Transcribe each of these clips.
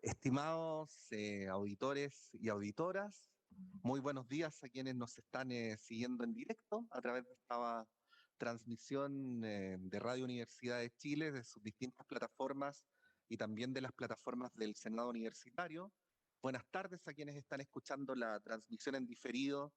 Estimados auditores y auditoras, muy buenos días a quienes nos están siguiendo en directo a través de esta transmisión de Radio Universidad de Chile, de sus distintas plataformas y también de las plataformas del Senado Universitario. Buenas tardes a quienes están escuchando la transmisión en diferido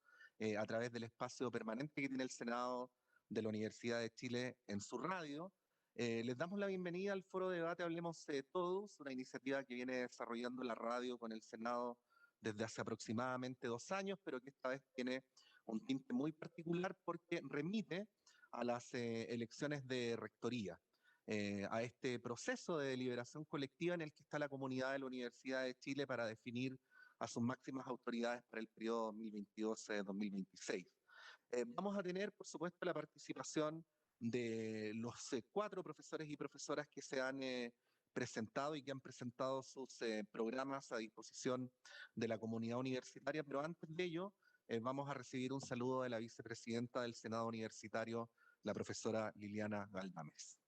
a través del espacio permanente que tiene el Senado de la Universidad de Chile en su radio. Les damos la bienvenida al Foro de Debate Hablemos Todos, una iniciativa que viene desarrollando la radio con el Senado desde hace aproximadamente 2 años, pero que esta vez tiene un tinte muy particular porque remite a las elecciones de rectoría, a este proceso de deliberación colectiva en el que está la comunidad de la Universidad de Chile para definir a sus máximas autoridades para el periodo 2022-2026. Vamos a tener, por supuesto, la participación de los 4 profesores y profesoras que se han presentado y que han presentado sus programas a disposición de la comunidad universitaria, pero antes de ello vamos a recibir un saludo de la vicepresidenta del Senado Universitario, la profesora Liliana Galdames.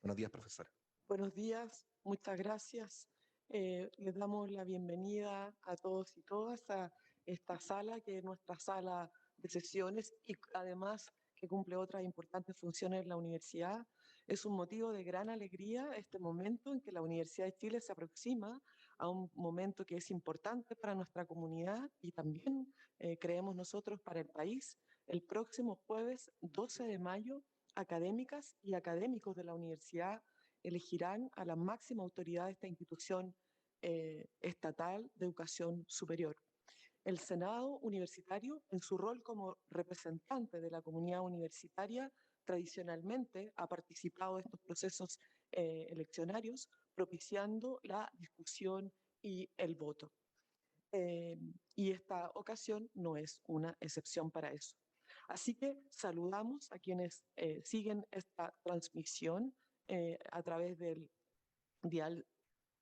Buenos días, profesora. Buenos días, muchas gracias. Les damos la bienvenida a todos y todas a esta sala, que es nuestra sala de sesiones y además que cumple otras importantes funciones en la universidad. Es un motivo de gran alegría este momento en que la Universidad de Chile se aproxima a un momento que es importante para nuestra comunidad y también, creemos nosotros, para el país. El próximo jueves 12 de mayo, académicas y académicos de la universidad elegirán a la máxima autoridad de esta institución estatal de educación superior. El Senado Universitario, en su rol como representante de la comunidad universitaria, tradicionalmente ha participado de estos procesos eleccionarios, propiciando la discusión y el voto. Y esta ocasión no es una excepción para eso. Así que saludamos a quienes siguen esta transmisión a través del dial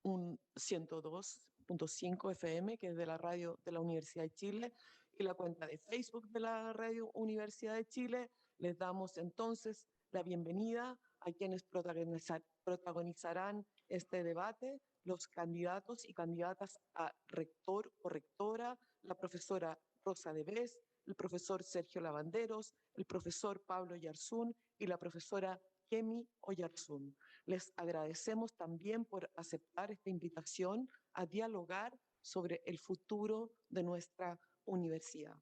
102.5 FM, que es de la radio de la Universidad de Chile, y la cuenta de Facebook de la Radio Universidad de Chile. Les damos entonces la bienvenida a quienes protagonizarán este debate, los candidatos y candidatas a rector o rectora, la profesora Rosa Devés, el profesor Sergio Lavanderos, el profesor Pablo Yarzún y la profesora Kemi Oyarzún. Les agradecemos también por aceptar esta invitación a dialogar sobre el futuro de nuestra universidad.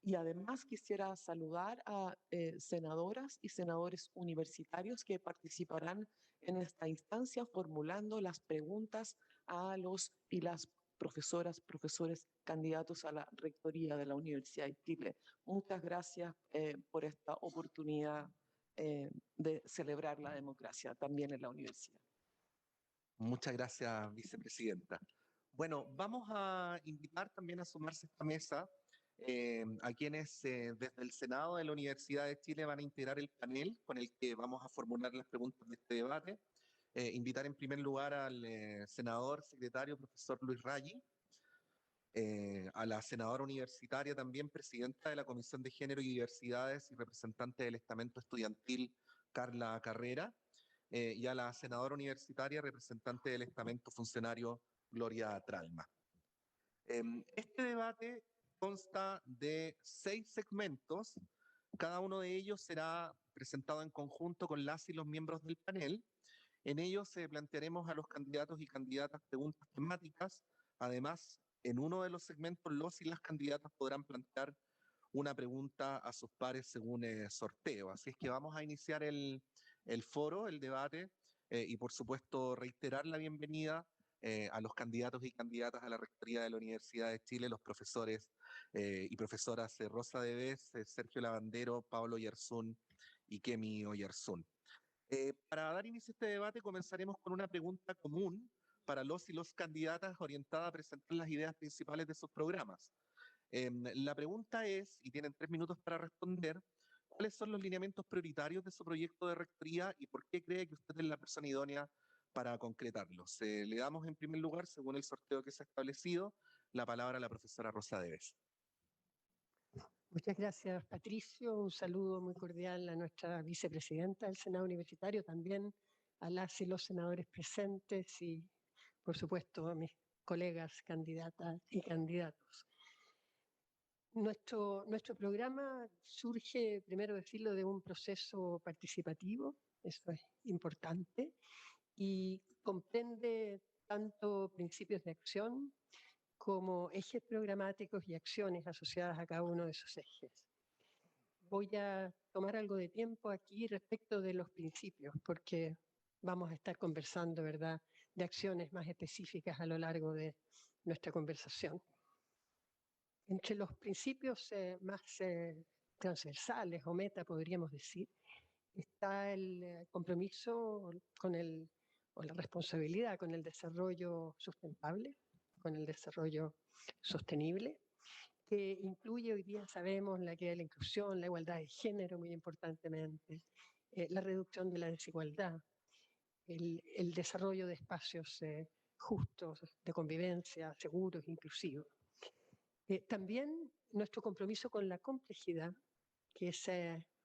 Y además quisiera saludar a senadoras y senadores universitarios que participarán en esta instancia formulando las preguntas a los y las profesoras, profesores candidatos a la rectoría de la Universidad de Chile. Muchas gracias por esta oportunidad de celebrar la democracia también en la universidad. Muchas gracias, vicepresidenta. Bueno, vamos a invitar también a sumarse a esta mesa a quienes desde el Senado de la Universidad de Chile van a integrar el panel con el que vamos a formular las preguntas de este debate. Invitar en primer lugar al senador secretario, profesor Luis Raggi, a la senadora universitaria también, presidenta de la Comisión de Género y Diversidades y representante del estamento estudiantil, Carla Carrera, y a la senadora universitaria, representante del estamento funcionario, Gloria Tralma. Este debate consta de 6 segmentos, cada uno de ellos será presentado en conjunto con las y los miembros del panel. En ellos plantearemos a los candidatos y candidatas preguntas temáticas. Además, en uno de los segmentos, los y las candidatas podrán plantear una pregunta a sus pares según sorteo. Así es que vamos a iniciar el foro, el debate, y por supuesto reiterar la bienvenida a los candidatos y candidatas a la rectoría de la Universidad de Chile, los profesores y profesoras Rosa Devés, Sergio Lavandero, Pablo Yarzún y Kemi Oyarzún. Para dar inicio a este debate comenzaremos con una pregunta común para los y los candidatas orientada a presentar las ideas principales de sus programas. La pregunta es, y tienen 3 minutos para responder, ¿cuáles son los lineamientos prioritarios de su proyecto de rectoría y por qué cree que usted es la persona idónea para concretarlos? Le damos en primer lugar, según el sorteo que se ha establecido, la palabra a la profesora Rosa Devés. Muchas gracias, Patricio. Un saludo muy cordial a nuestra vicepresidenta del Senado Universitario, también a las y los senadores presentes y por supuesto, a mis colegas candidatas y candidatos. Nuestro programa surge, primero decirlo, de un proceso participativo, eso es importante, y comprende tanto principios de acción como ejes programáticos y acciones asociadas a cada uno de esos ejes. Voy a tomar algo de tiempo aquí respecto de los principios, porque vamos a estar conversando, ¿verdad?, de acciones más específicas a lo largo de nuestra conversación. Entre los principios más transversales o meta, podríamos decir, está el compromiso o la responsabilidad con el desarrollo sustentable, con el desarrollo sostenible, que incluye, hoy día sabemos, la equidad de la inclusión, la igualdad de género muy importantemente, la reducción de la desigualdad, el desarrollo de espacios justos, de convivencia, seguros, inclusivos. También nuestro compromiso con la complejidad, que es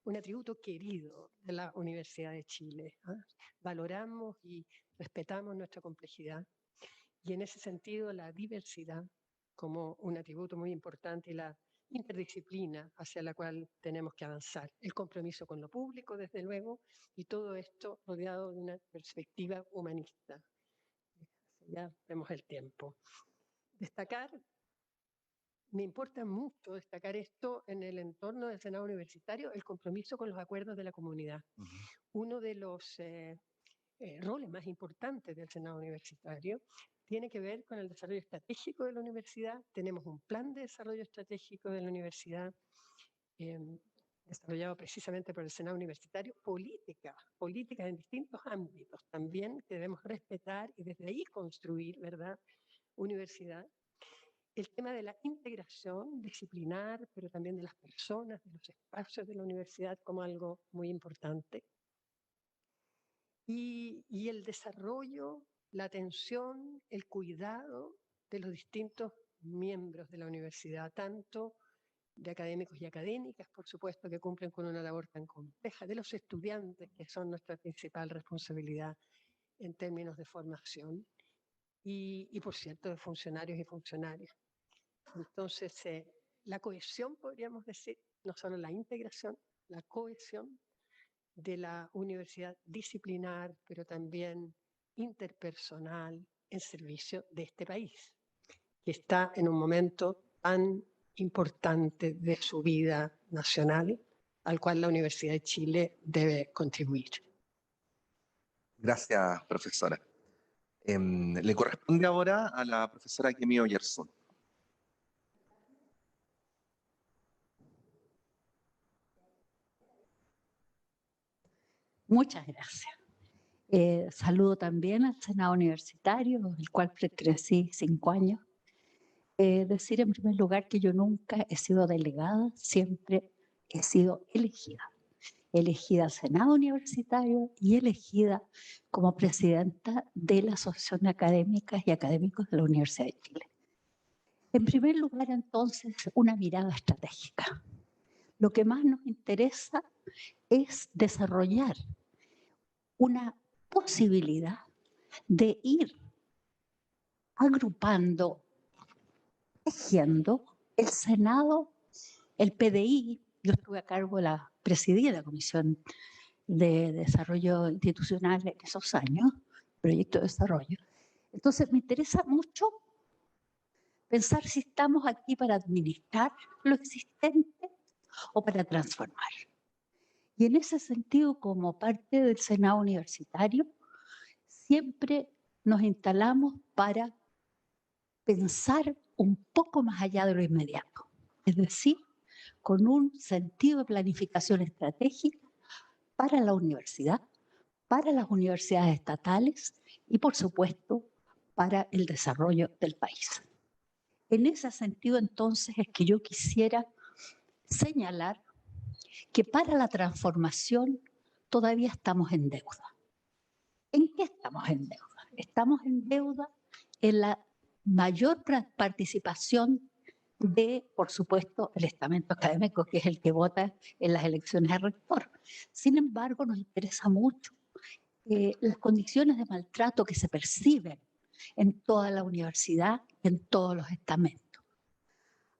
un atributo querido de la Universidad de Chile. Valoramos y respetamos nuestra complejidad y en ese sentido la diversidad como un atributo muy importante y la interdisciplina hacia la cual tenemos que avanzar. El compromiso con lo público, desde luego, y todo esto rodeado de una perspectiva humanista. Ya vemos el tiempo. Me importa mucho destacar esto en el entorno del Senado Universitario, el compromiso con los acuerdos de la comunidad. Uno de los roles más importantes del Senado Universitario tiene que ver con el desarrollo estratégico de la universidad. Tenemos un plan de desarrollo estratégico de la universidad desarrollado precisamente por el Senado Universitario, políticas en distintos ámbitos también que debemos respetar y desde ahí construir, ¿verdad?, universidad. El tema de la integración disciplinar, pero también de las personas, de los espacios de la universidad como algo muy importante. Y el desarrollo, la atención, el cuidado de los distintos miembros de la universidad, tanto de académicos y académicas, por supuesto, que cumplen con una labor tan compleja, de los estudiantes, que son nuestra principal responsabilidad en términos de formación, y por cierto, de funcionarios y funcionarias. Entonces, la cohesión, podríamos decir, no solo la integración, la cohesión de la universidad disciplinar, pero también interpersonal en servicio de este país, que está en un momento tan importante de su vida nacional, al cual la Universidad de Chile debe contribuir. Gracias, profesora. Le corresponde ahora a la profesora Kemi Oyerson. Muchas gracias. Saludo también al Senado Universitario, el cual pertenecí 5 años. Decir en primer lugar que yo nunca he sido delegada, siempre he sido elegida al Senado Universitario y elegida como presidenta de la Asociación de Académicas y Académicos de la Universidad de Chile. En primer lugar, entonces, una mirada estratégica. Lo que más nos interesa es desarrollar una posibilidad de ir agrupando, tejiendo el Senado, el PDI. Yo estuve a cargo de presidí la Comisión de Desarrollo Institucional en esos años, proyecto de desarrollo. Entonces me interesa mucho pensar si estamos aquí para administrar lo existente o para transformar. Y en ese sentido, como parte del Senado Universitario, siempre nos instalamos para pensar un poco más allá de lo inmediato. Es decir, con un sentido de planificación estratégica para la universidad, para las universidades estatales y, por supuesto, para el desarrollo del país. En ese sentido, entonces, es que yo quisiera señalar que para la transformación todavía estamos en deuda. ¿En qué estamos en deuda? Estamos en deuda en la mayor participación de, por supuesto, el estamento académico, que es el que vota en las elecciones de rector. Sin embargo, nos interesa mucho las condiciones de maltrato que se perciben en toda la universidad, en todos los estamentos.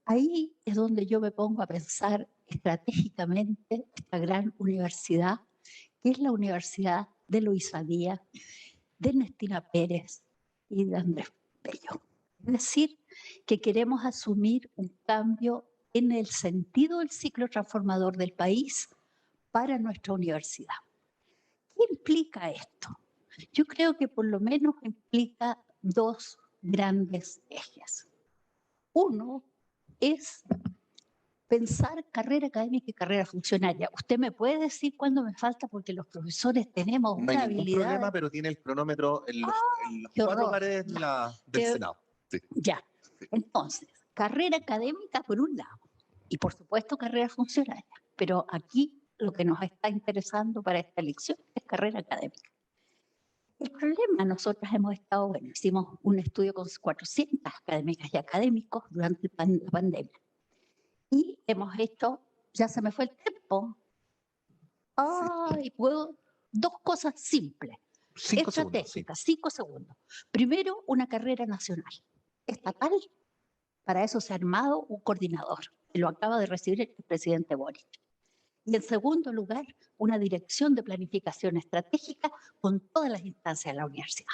Ahí es donde yo me pongo a pensar estratégicamente esta gran universidad, que es la Universidad de Luisa Díaz, de Ernestina Pérez y de Andrés Bello. Es decir, que queremos asumir un cambio en el sentido del ciclo transformador del país para nuestra universidad. ¿Qué implica esto? Yo creo que por lo menos implica dos grandes ejes. Uno es pensar carrera académica y carrera funcionaria. Usted me puede decir cuándo me falta, porque los profesores tenemos No una hay ningún habilidad. problema, pero tiene el cronómetro en los ¡Qué cuatro horror! paredes del Senado. Sí. Ya. Entonces, carrera académica por un lado y por supuesto carrera funcionaria. Pero aquí lo que nos está interesando para esta elección es carrera académica. El problema, nosotros hemos estado, bueno, hicimos un estudio con 400 académicas y académicos durante la pandemia. Y hemos hecho, ya se me fue el tiempo. Ay, puedo, dos cosas simples, 5 segundos. Sí. estratégicas, 5 segundos. Primero, una carrera nacional, estatal. Para eso se ha armado un coordinador, que lo acaba de recibir el presidente Boric. Y en segundo lugar, una dirección de planificación estratégica con todas las instancias de la universidad.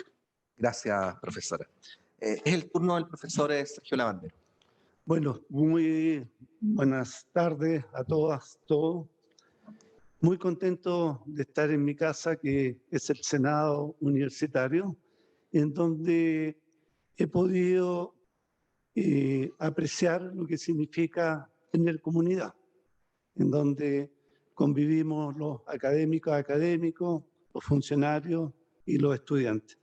Gracias, profesora. Es el turno del profesor Sergio Lavandero. Bueno, muy buenas tardes a todas, todos. Muy contento de estar en mi casa, que es el Senado Universitario, en donde he podido apreciar lo que significa tener comunidad, en donde convivimos los académicos, los funcionarios y los estudiantes.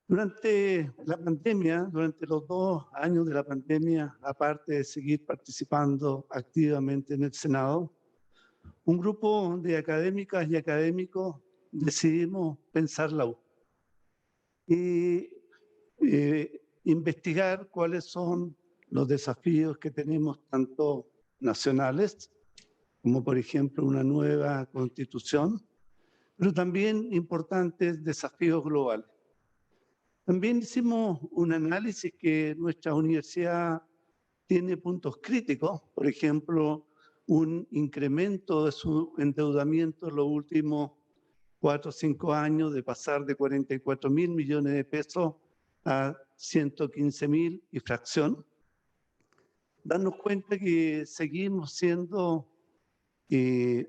Durante la pandemia, durante los 2 años de la pandemia, aparte de seguir participando activamente en el Senado, un grupo de académicas y académicos decidimos pensar la U y investigar cuáles son los desafíos que tenemos, tanto nacionales, como por ejemplo una nueva constitución, pero también importantes desafíos globales. También hicimos un análisis que nuestra universidad tiene puntos críticos, por ejemplo, un incremento de su endeudamiento en los últimos 4 o 5 años, de pasar de 44.000 millones de pesos a 115.000 y fracción. Darnos cuenta que seguimos siendo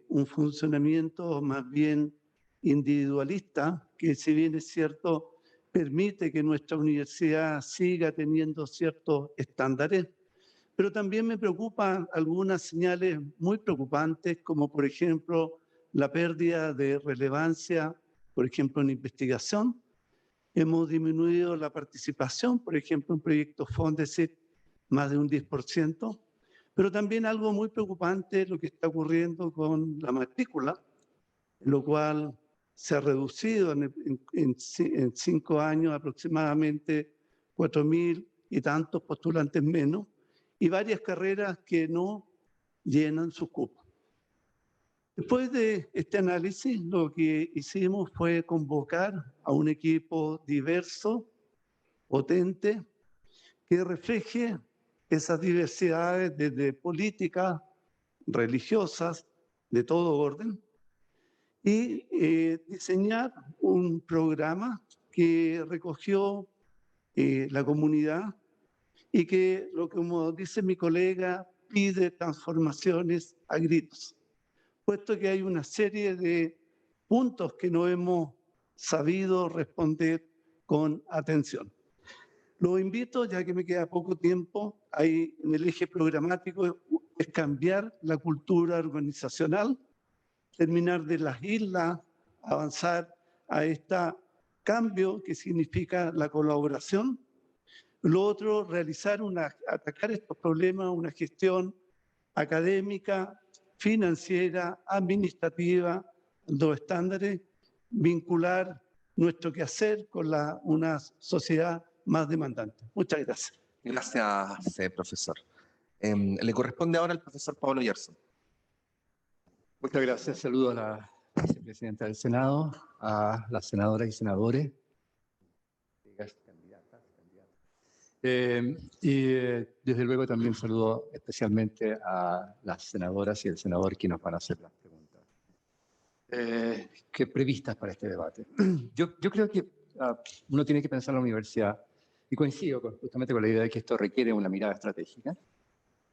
un funcionamiento más bien individualista, que si bien es cierto, permite que nuestra universidad siga teniendo ciertos estándares, pero también me preocupan algunas señales muy preocupantes, como por ejemplo la pérdida de relevancia, por ejemplo en investigación. Hemos disminuido la participación, por ejemplo en proyectos Fondesit, más de un 10%, pero también algo muy preocupante es lo que está ocurriendo con la matrícula, en lo cual se ha reducido en 5 años aproximadamente 4.000 y tantos postulantes menos, y varias carreras que no llenan su cupo. Después de este análisis, lo que hicimos fue convocar a un equipo diverso, potente, que refleje esas diversidades desde políticas, religiosas, de todo orden, y diseñar un programa que recogió la comunidad y que, como dice mi colega, pide transformaciones a gritos, puesto que hay una serie de puntos que no hemos sabido responder con atención. Lo invito, ya que me queda poco tiempo, ahí en el eje programático, es cambiar la cultura organizacional, terminar de las islas, avanzar a este cambio que significa la colaboración. Lo otro, atacar estos problemas, una gestión académica, financiera, administrativa, los estándares, vincular nuestro quehacer con una sociedad más demandante. Muchas gracias. Gracias, profesor. Le corresponde ahora al profesor Pablo Yerson. Muchas gracias. Saludo a la vicepresidenta del Senado, a las senadoras y senadores. Desde luego también saludo especialmente a las senadoras y el senador que nos van a hacer las preguntas que previstas para este debate. Yo creo que uno tiene que pensar en la universidad, y coincido justamente con la idea de que esto requiere una mirada estratégica.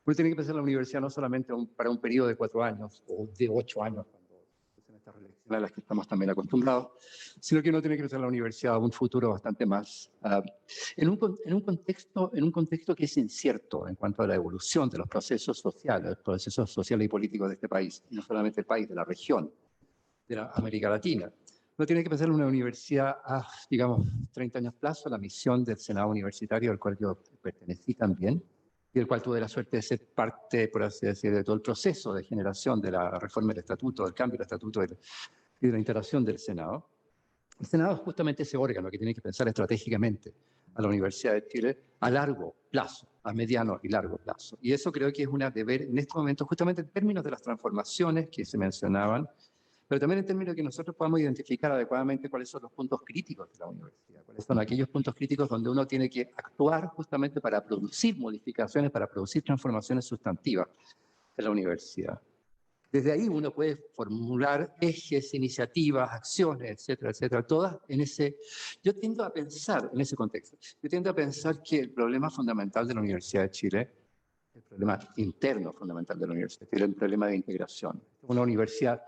Uno tiene que pensar en la universidad no solamente para un periodo de 4 años o de 8 años, en estas reelecciones a las que estamos también acostumbrados, sino que uno tiene que pensar en la universidad a un futuro bastante más, en un contexto que es incierto en cuanto a la evolución de los procesos sociales y políticos de este país, y no solamente el país, de la región, de la América Latina. Uno tiene que pensar en una universidad a, digamos, 30 años plazo, la misión del Senado Universitario, al cual yo pertenecí también, y del cual tuve la suerte de ser parte, por así decir, de todo el proceso de generación de la reforma del estatuto, del cambio del estatuto y de la integración del Senado. El Senado es justamente ese órgano que tiene que pensar estratégicamente a la Universidad de Chile a largo plazo, a mediano y largo plazo. Y eso creo que es un deber en este momento, justamente en términos de las transformaciones que se mencionaban, pero también en términos de que nosotros podamos identificar adecuadamente cuáles son los puntos críticos de la universidad, cuáles son aquellos puntos críticos donde uno tiene que actuar justamente para producir modificaciones, para producir transformaciones sustantivas de la universidad. Desde ahí uno puede formular ejes, iniciativas, acciones, etcétera, etcétera, todas en ese... Yo tiendo a pensar en ese contexto, yo tiendo a pensar que el problema fundamental de la Universidad de Chile, el problema interno fundamental de la Universidad de Chile, es el problema de integración. Una universidad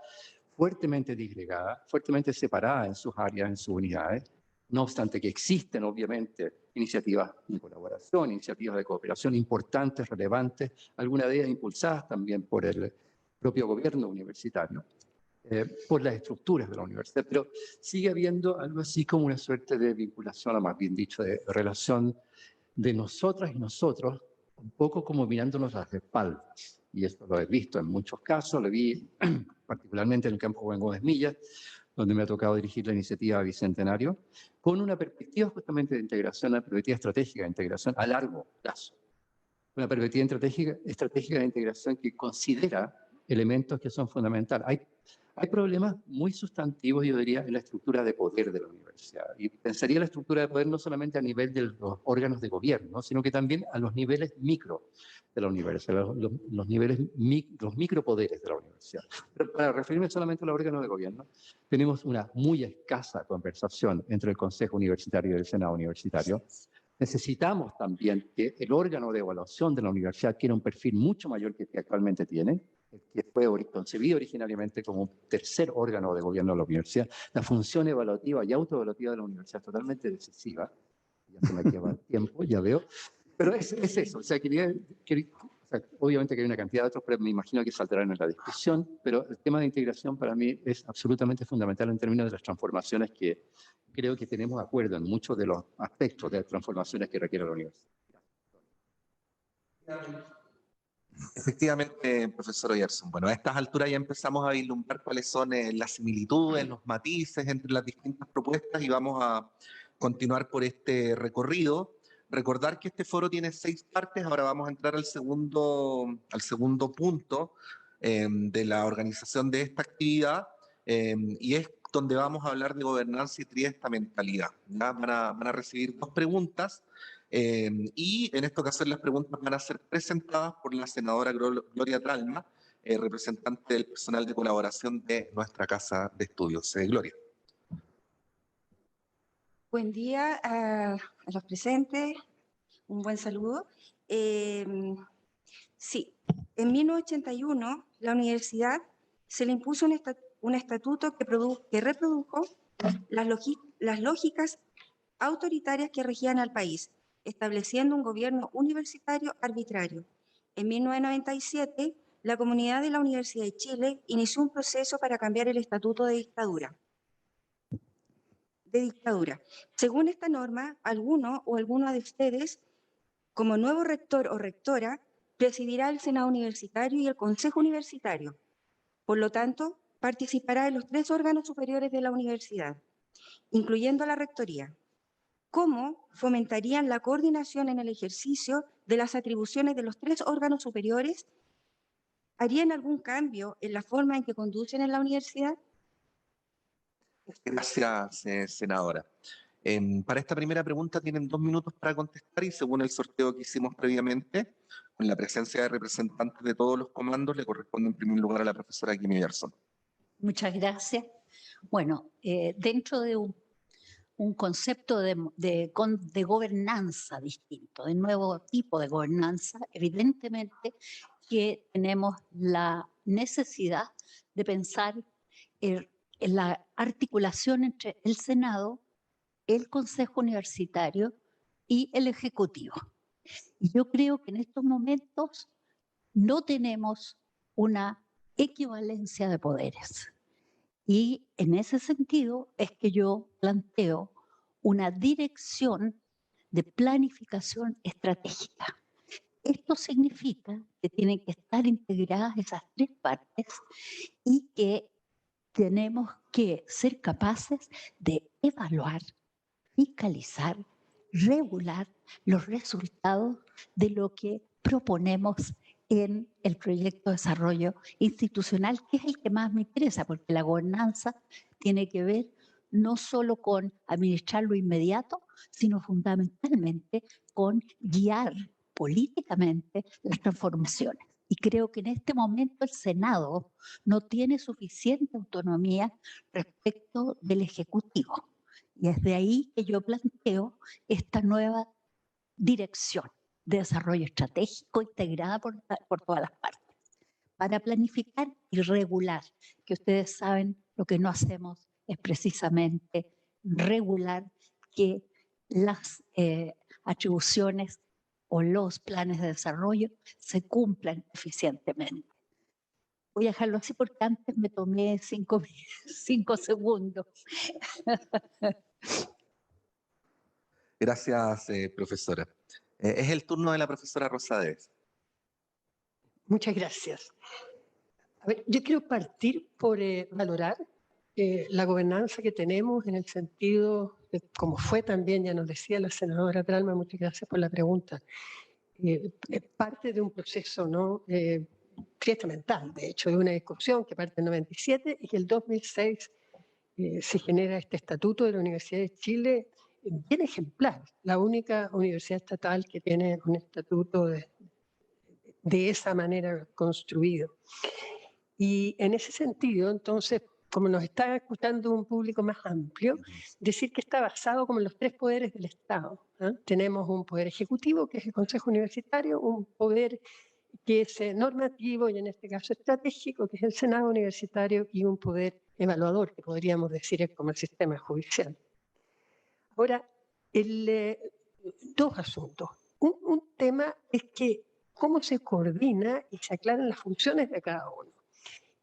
fuertemente disgregada, fuertemente separada en sus áreas, en sus unidades, no obstante que existen obviamente iniciativas de colaboración, iniciativas de cooperación importantes, relevantes, algunas de ellas impulsadas también por el propio gobierno universitario, por las estructuras de la universidad, pero sigue habiendo algo así como una suerte de vinculación, o más bien dicho, de relación de nosotras y nosotros, un poco como mirándonos las espaldas. Y esto lo he visto en muchos casos, lo vi particularmente en el campo de Gómez Millas, donde me ha tocado dirigir la iniciativa Bicentenario, con una perspectiva justamente de integración, una perspectiva estratégica de integración a largo plazo. Una perspectiva estratégica de integración que considera elementos que son fundamentales. Hay problemas muy sustantivos, yo diría, en la estructura de poder de la universidad. Y pensaría la estructura de poder no solamente a nivel de los órganos de gobierno, sino que también a los niveles micro de la universidad, los micropoderes de la universidad. Pero para referirme solamente a los órganos de gobierno, tenemos una muy escasa conversación entre el Consejo Universitario y el Senado Universitario. Necesitamos también que el órgano de evaluación de la universidad quiera un perfil mucho mayor que el que actualmente tiene, que fue concebido originariamente como un tercer órgano de gobierno de la universidad. La función evaluativa y autoevaluativa de la universidad es totalmente decisiva. Ya se me acaba el tiempo, ya veo. Pero es eso. O sea, obviamente que hay una cantidad de otros, pero me imagino que saltarán en la discusión. Pero el tema de integración para mí es absolutamente fundamental en términos de las transformaciones que creo que tenemos acuerdo en muchos de los aspectos de las transformaciones que requiere la universidad. Efectivamente, profesor Oyerson. Bueno, a estas alturas ya empezamos a vislumbrar cuáles son las similitudes, los matices entre las distintas propuestas y vamos a continuar por este recorrido. Recordar que este foro tiene 6 partes, ahora vamos a entrar al segundo punto de la organización de esta actividad y es donde vamos a hablar de gobernanza y triestamentalidad. Van a recibir 2 preguntas. Y en esta ocasión las preguntas van a ser presentadas por la senadora Gloria Tralma, representante del personal de colaboración de nuestra Casa de Estudios. Gloria. Buen día a los presentes, un buen saludo. Sí, en 1981 la universidad se le impuso un estatuto que reprodujo las lógicas autoritarias que regían al país, estableciendo un gobierno universitario arbitrario. En 1997, la comunidad de la Universidad de Chile inició un proceso para cambiar el estatuto de dictadura. Según esta norma, alguno o alguna de ustedes, como nuevo rector o rectora, presidirá el Senado Universitario y el Consejo Universitario. Por lo tanto, participará en los 3 órganos superiores de la universidad, incluyendo la rectoría. ¿Cómo fomentarían la coordinación en el ejercicio de las atribuciones de los 3 órganos superiores? ¿Harían algún cambio en la forma en que conducen en la universidad? Gracias, senadora. Para esta primera pregunta tienen 2 minutos para contestar y según el sorteo que hicimos previamente, con la presencia de representantes de todos los comandos, le corresponde en primer lugar a la profesora Kimi Gerson. Muchas gracias. Bueno, dentro de un concepto de gobernanza distinto, de nuevo tipo de gobernanza, evidentemente que tenemos la necesidad de pensar en la articulación entre el Senado, el Consejo Universitario y el Ejecutivo. Y yo creo que en estos momentos no tenemos una equivalencia de poderes. Y en ese sentido es que yo planteo una dirección de planificación estratégica. Esto significa que tienen que estar integradas esas 3 partes y que tenemos que ser capaces de evaluar, fiscalizar, regular los resultados de lo que proponemos en el proyecto de desarrollo institucional, que es el que más me interesa, porque la gobernanza tiene que ver no solo con administrar lo inmediato, sino fundamentalmente con guiar políticamente las transformaciones. Y creo que en este momento el Senado no tiene suficiente autonomía respecto del Ejecutivo. Y es de ahí que yo planteo esta nueva dirección de desarrollo estratégico integrada por todas las partes, para planificar y regular, que ustedes saben lo que no hacemos es precisamente regular que las atribuciones o los planes de desarrollo se cumplan eficientemente. Voy a dejarlo así porque antes me tomé 5 segundos. Gracias, profesora. Es el turno de la profesora Rosa Debes. Muchas gracias. A ver, yo quiero partir por valorar la gobernanza que tenemos en el sentido, de, como fue también, ya nos decía la senadora Tralma, muchas gracias por la pregunta, parte de un proceso, ¿no? Mental, de hecho, de una discusión que parte del 97 y que el 2006 se genera este estatuto de la Universidad de Chile, bien ejemplar, la única universidad estatal que tiene un estatuto de esa manera construido. Y en ese sentido, entonces, como nos está escuchando un público más amplio, decir que está basado como en los 3 poderes del Estado. Tenemos un poder ejecutivo, que es el Consejo Universitario, un poder que es normativo y en este caso estratégico, que es el Senado Universitario, y un poder evaluador, que podríamos decir es como el sistema judicial. Ahora, 2 asuntos. Un tema es que cómo se coordina y se aclaran las funciones de cada uno.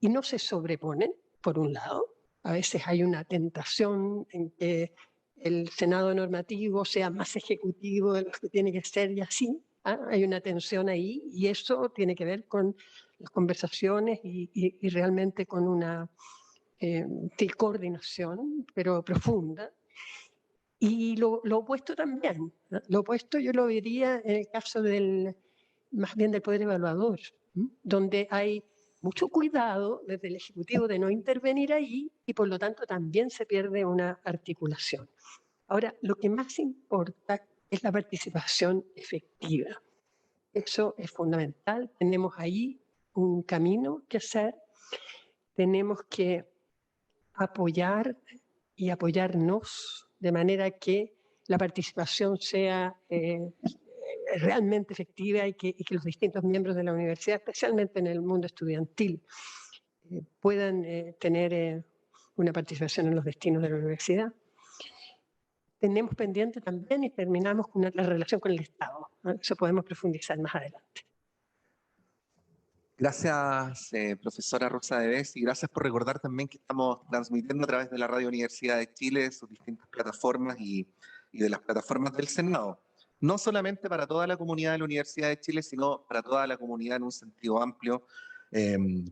Y no se sobreponen, por un lado. A veces hay una tentación en que el Senado normativo sea más ejecutivo de lo que tiene que ser y así. Hay una tensión ahí y eso tiene que ver con las conversaciones y realmente con una coordinación, pero profunda. Y lo opuesto también. Lo opuesto yo lo vería en el caso más bien del poder evaluador, donde hay mucho cuidado desde el Ejecutivo de no intervenir ahí y por lo tanto también se pierde una articulación. Ahora, lo que más importa es la participación efectiva. Eso es fundamental. Tenemos ahí un camino que hacer. Tenemos que apoyar y apoyarnos de manera que la participación sea realmente efectiva y que los distintos miembros de la universidad, especialmente en el mundo estudiantil, puedan tener una participación en los destinos de la universidad. Tenemos pendiente también y terminamos con la relación con el Estado. Eso podemos profundizar más adelante. Gracias, profesora Rosa Debes, y gracias por recordar también que estamos transmitiendo a través de la Radio Universidad de Chile, sus distintas plataformas y de las plataformas del Senado. No solamente para toda la comunidad de la Universidad de Chile, sino para toda la comunidad en un sentido amplio,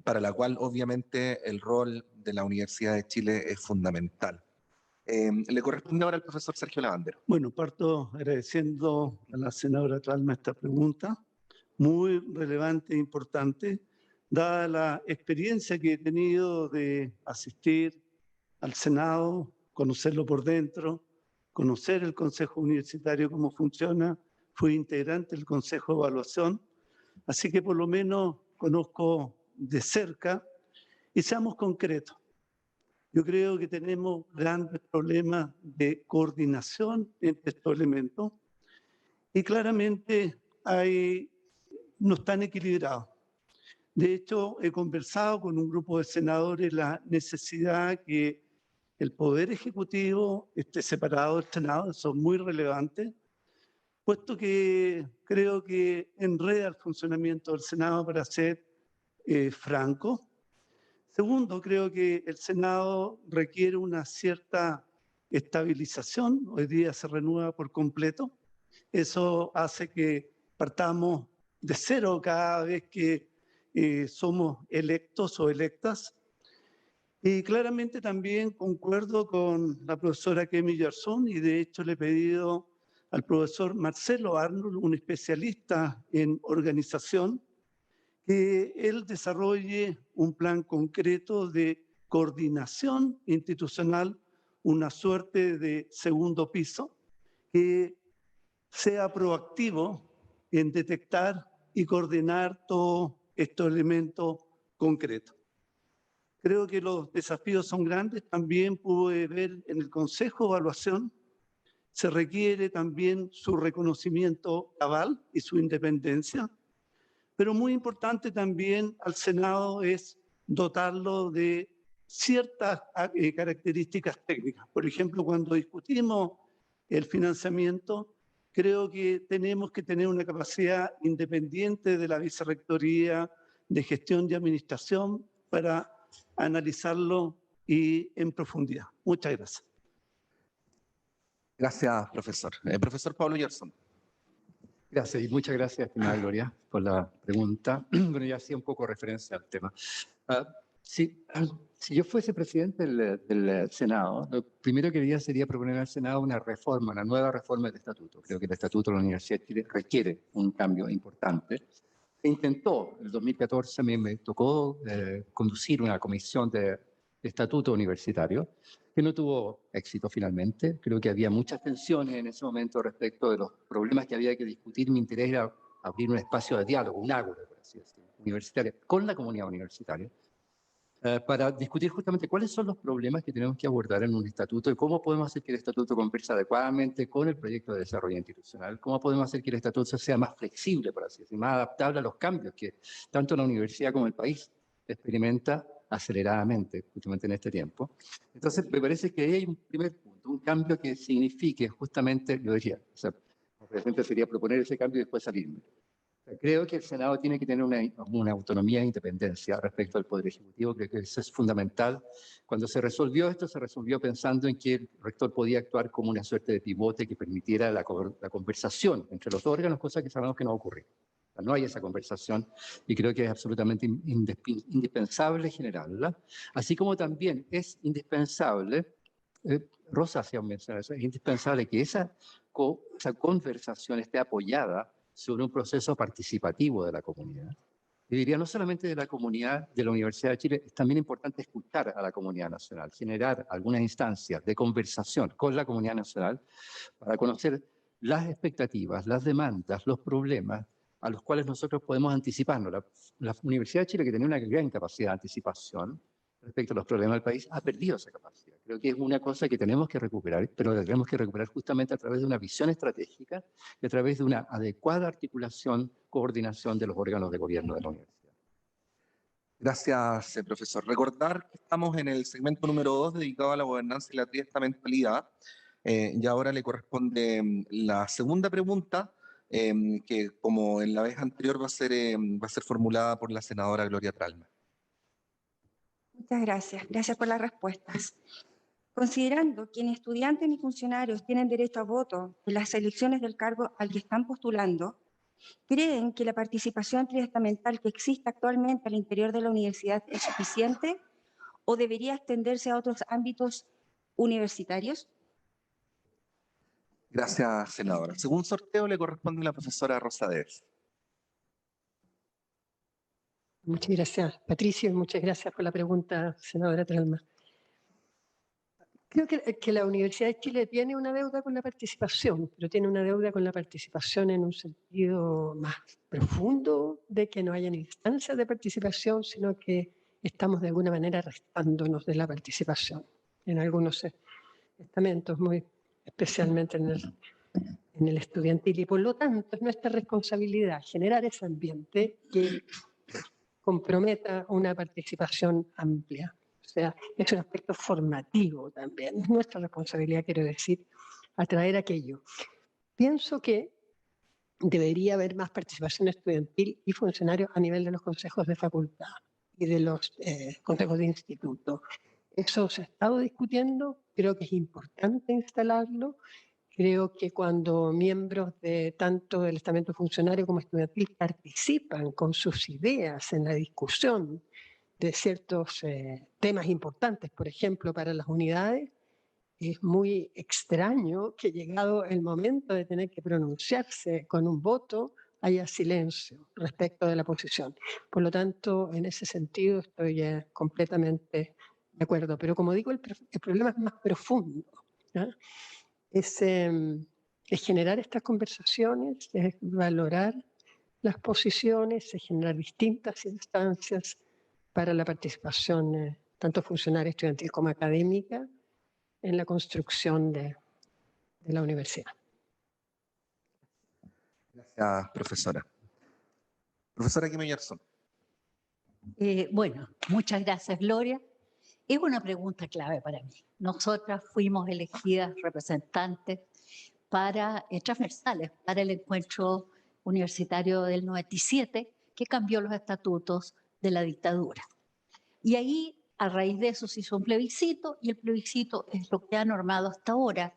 para la cual obviamente el rol de la Universidad de Chile es fundamental. Le corresponde ahora al profesor Sergio Lavandero. Bueno, parto agradeciendo a la senadora Tralma esta pregunta, muy relevante e importante, dada la experiencia que he tenido de asistir al Senado, conocerlo por dentro, conocer el Consejo Universitario, cómo funciona, fui integrante del Consejo de Evaluación, así que por lo menos conozco de cerca y seamos concretos. Yo creo que tenemos grandes problemas de coordinación entre estos elementos y claramente no están equilibrados. De hecho, he conversado con un grupo de senadores la necesidad que el Poder Ejecutivo esté separado del Senado, eso es muy relevante, puesto que creo que enreda el funcionamiento del Senado, para ser franco. Segundo, creo que el Senado requiere una cierta estabilización. Hoy día se renueva por completo. Eso hace que partamos de cero cada vez que somos electos o electas. Y claramente también concuerdo con la profesora Kemi Yarzón, y de hecho le he pedido al profesor Marcelo Arnold, un especialista en organización, que él desarrolle un plan concreto de coordinación institucional, una suerte de segundo piso, que sea proactivo en detectar y coordinar todos estos elementos concretos. Creo que los desafíos son grandes. También pude ver en el Consejo de Evaluación, se requiere también su reconocimiento cabal y su independencia. Pero muy importante también al Senado es dotarlo de ciertas características técnicas. Por ejemplo, cuando discutimos el financiamiento, creo que tenemos que tener una capacidad independiente de la vicerrectoría de gestión y administración para analizarlo y en profundidad. Muchas gracias. Gracias, profesor. Profesor Pablo Yarzón. Gracias y muchas gracias, estimada Gloria, por la pregunta. Bueno, ya hacía un poco referencia al tema. Si yo fuese presidente del Senado, lo primero que haría sería proponer al Senado una reforma, una nueva reforma del estatuto. Creo que el estatuto de la Universidad de Chile requiere un cambio importante. Se intentó, en el 2014 me tocó conducir una comisión de estatuto universitario, que no tuvo éxito finalmente. Creo que había muchas tensiones en ese momento respecto de los problemas que había que discutir. Mi interés era abrir un espacio de diálogo, un ágora, por así decirlo, universitaria, con la comunidad universitaria, para discutir justamente cuáles son los problemas que tenemos que abordar en un estatuto y cómo podemos hacer que el estatuto converse adecuadamente con el proyecto de desarrollo institucional, cómo podemos hacer que el estatuto sea más flexible, por así decirlo, más adaptable a los cambios que tanto la universidad como el país experimenta aceleradamente, justamente en este tiempo. Entonces, me parece que ahí hay un primer punto, un cambio que signifique justamente, yo decía, o sea, como presidente sería proponer ese cambio y después salirme. Creo que el Senado tiene que tener una autonomía e independencia respecto al Poder Ejecutivo. Creo que eso es fundamental. Cuando se resolvió esto, se resolvió pensando en que el rector podía actuar como una suerte de pivote que permitiera la conversación entre los dos órganos, cosa que sabemos que no ocurre. O sea, no hay esa conversación y creo que es absolutamente indispensable generarla. Así como también es indispensable, Rosa hacía mención a eso, es indispensable que esa conversación esté apoyada sobre un proceso participativo de la comunidad. Yo diría no solamente de la comunidad de la Universidad de Chile, es también importante escuchar a la comunidad nacional, generar algunas instancias de conversación con la comunidad nacional para conocer las expectativas, las demandas, los problemas a los cuales nosotros podemos anticiparnos. La Universidad de Chile, que tenía una gran capacidad de anticipación respecto a los problemas del país, ha perdido esa capacidad. Creo que es una cosa que tenemos que recuperar, pero la tenemos que recuperar justamente a través de una visión estratégica y a través de una adecuada articulación, coordinación de los órganos de gobierno de la universidad. Gracias, profesor. Recordar que estamos en el segmento número 2 dedicado a la gobernanza y la triestamentalidad. Y ahora le corresponde la segunda pregunta, que como en la vez anterior va a ser formulada por la senadora Gloria Tralma. Muchas gracias. Gracias por las respuestas. Considerando que ni estudiantes ni funcionarios tienen derecho a voto en las elecciones del cargo al que están postulando, ¿creen que la participación triestamental que existe actualmente al interior de la universidad es suficiente o debería extenderse a otros ámbitos universitarios? Gracias, senadora. Según sorteo le corresponde a la profesora Rosa Debes. Muchas gracias, Patricio, y muchas gracias por la pregunta, senadora Tralma. Creo que la Universidad de Chile tiene una deuda con la participación, pero tiene una deuda con la participación en un sentido más profundo de que no hayan instancias de participación, sino que estamos de alguna manera restándonos de la participación en algunos estamentos, muy especialmente en el estudiantil. Y por lo tanto es nuestra responsabilidad generar ese ambiente que comprometa una participación amplia. O sea, es un aspecto formativo también. Es nuestra responsabilidad, quiero decir, atraer aquello. Pienso que debería haber más participación estudiantil y funcionarios a nivel de los consejos de facultad y de los consejos de instituto. Eso se ha estado discutiendo, creo que es importante instalarlo. Creo que cuando miembros de tanto del estamento funcionario como estudiantil participan con sus ideas en la discusión de ciertos temas importantes, por ejemplo, para las unidades, es muy extraño que llegado el momento de tener que pronunciarse con un voto, haya silencio respecto de la posición. Por lo tanto, en ese sentido estoy completamente de acuerdo. Pero como digo, el problema es más profundo, ¿no? Es generar estas conversaciones, es valorar las posiciones, es generar distintas instancias para la participación, tanto funcionaria, estudiantil como académica, en la construcción de la universidad. Gracias, profesora. Profesora Kim Yerson. Bueno, muchas gracias, Gloria. Es una pregunta clave para mí. Nosotras fuimos elegidas representantes transversales para el encuentro universitario del 97, que cambió los estatutos de la dictadura. Y ahí, a raíz de eso, se hizo un plebiscito, y el plebiscito es lo que ha normado hasta ahora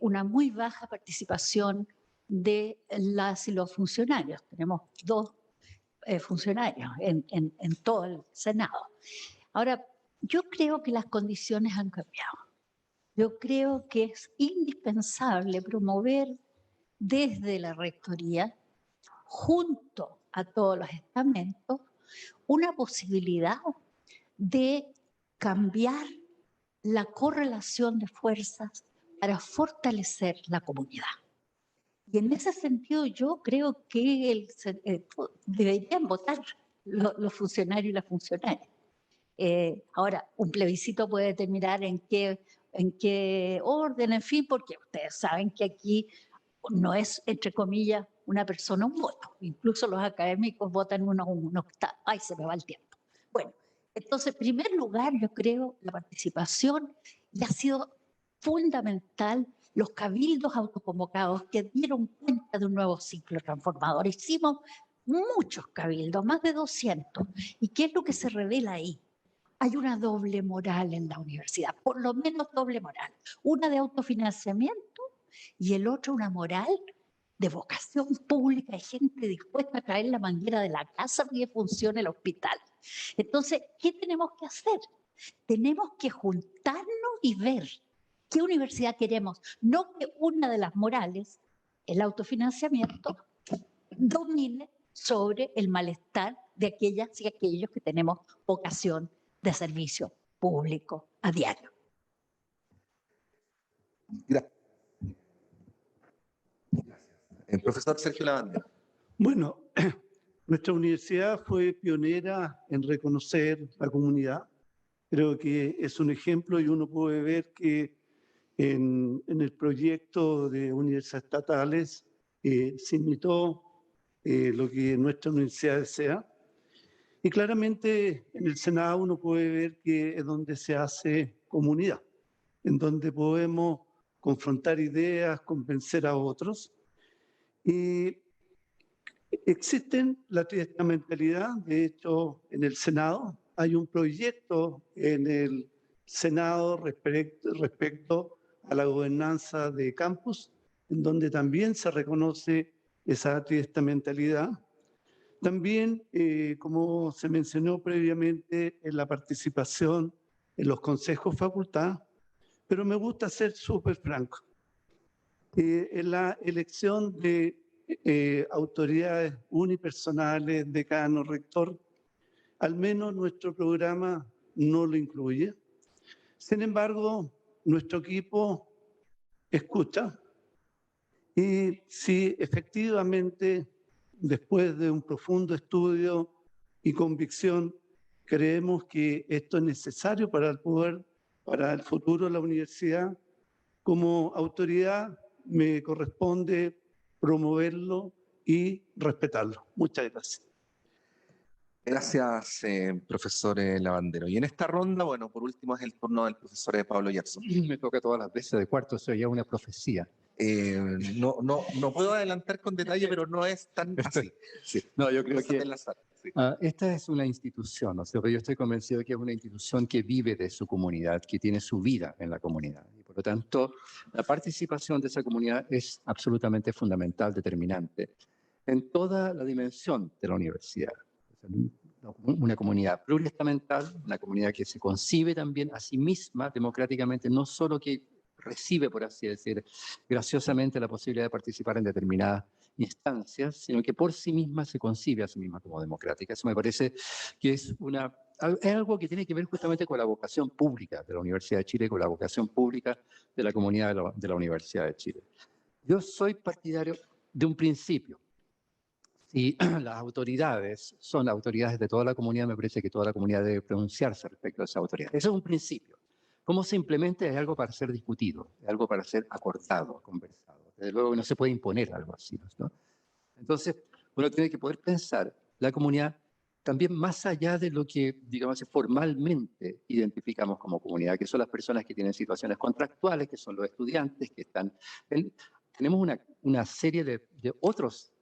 una muy baja participación de las y los funcionarios. Tenemos 2 funcionarios en todo el Senado. Ahora, yo creo que las condiciones han cambiado. Yo creo que es indispensable promover desde la rectoría, junto a todos los estamentos, una posibilidad de cambiar la correlación de fuerzas para fortalecer la comunidad. Y en ese sentido yo creo que deberían votar los funcionarios y las funcionarias. Ahora, un plebiscito puede determinar en qué orden, en fin, porque ustedes saben que aquí no es, entre comillas, una persona un voto. Incluso los académicos votan uno. Ay, se me va el tiempo. Bueno, entonces, en primer lugar, yo creo la participación, y ha sido fundamental los cabildos autoconvocados que dieron cuenta de un nuevo ciclo transformador. Hicimos muchos cabildos, más de 200. ¿Y qué es lo que se revela ahí? Hay una doble moral en la universidad, por lo menos doble moral. Una de autofinanciamiento y el otro una moral de vocación pública. Hay gente dispuesta a traer la manguera de la casa para que funcione el hospital. Entonces, ¿qué tenemos que hacer? Tenemos que juntarnos y ver qué universidad queremos. No que una de las morales, el autofinanciamiento, domine sobre el malestar de aquellas y aquellos que tenemos vocación de servicio público a diario. Gracias. El profesor Sergio Lavandera. Bueno, nuestra universidad fue pionera en reconocer la comunidad. Creo que es un ejemplo, y uno puede ver que en el proyecto de universidades estatales se imitó lo que nuestra universidad desea. Y claramente en el Senado uno puede ver que es donde se hace comunidad, en donde podemos confrontar ideas, convencer a otros. Y existen la triestamentalidad. De hecho, en el Senado hay un proyecto en el Senado respecto a la gobernanza de campus, en donde también se reconoce esa triestamentalidad. También, como se mencionó previamente, en la participación en los consejos facultad, pero me gusta ser súper franco. En la elección de autoridades unipersonales, decano, rector, al menos nuestro programa no lo incluye. Sin embargo, nuestro equipo escucha y si efectivamente, después de un profundo estudio y convicción, creemos que esto es necesario para el futuro de la universidad, como autoridad me corresponde promoverlo y respetarlo. Muchas gracias. Gracias, profesor Lavandero. Y en esta ronda, bueno, por último es el turno del profesor Pablo Yerson. Me toca todas las veces de cuarto, soy ya una profecía. No puedo adelantar con detalle, pero no es tan así. Sí. No, yo creo que Sí. esta es una institución, ¿no? Yo estoy convencido de que es una institución que vive de su comunidad, que tiene su vida en la comunidad. Y por lo tanto, la participación de esa comunidad es absolutamente fundamental, determinante, en toda la dimensión de la universidad. Una comunidad pluriestamental, una comunidad que se concibe también a sí misma democráticamente, no solo que recibe, por así decir, graciosamente la posibilidad de participar en determinadas instancias, sino que por sí misma se concibe a sí misma como democrática. Eso me parece que es algo que tiene que ver justamente con la vocación pública de la Universidad de Chile, con la vocación pública de la comunidad de la Universidad de Chile. Yo soy partidario de un principio. Si las autoridades son autoridades de toda la comunidad, me parece que toda la comunidad debe pronunciarse respecto a esa autoridad. Ese es un principio. Cómo se implementa es algo para ser discutido, es algo para ser acordado, conversado. Desde luego que no se puede imponer algo así, ¿no? Entonces, uno tiene que poder pensar la comunidad también más allá de lo que, digamos, formalmente identificamos como comunidad, que son las personas que tienen situaciones contractuales, que son los estudiantes, que están... Tenemos una serie de otros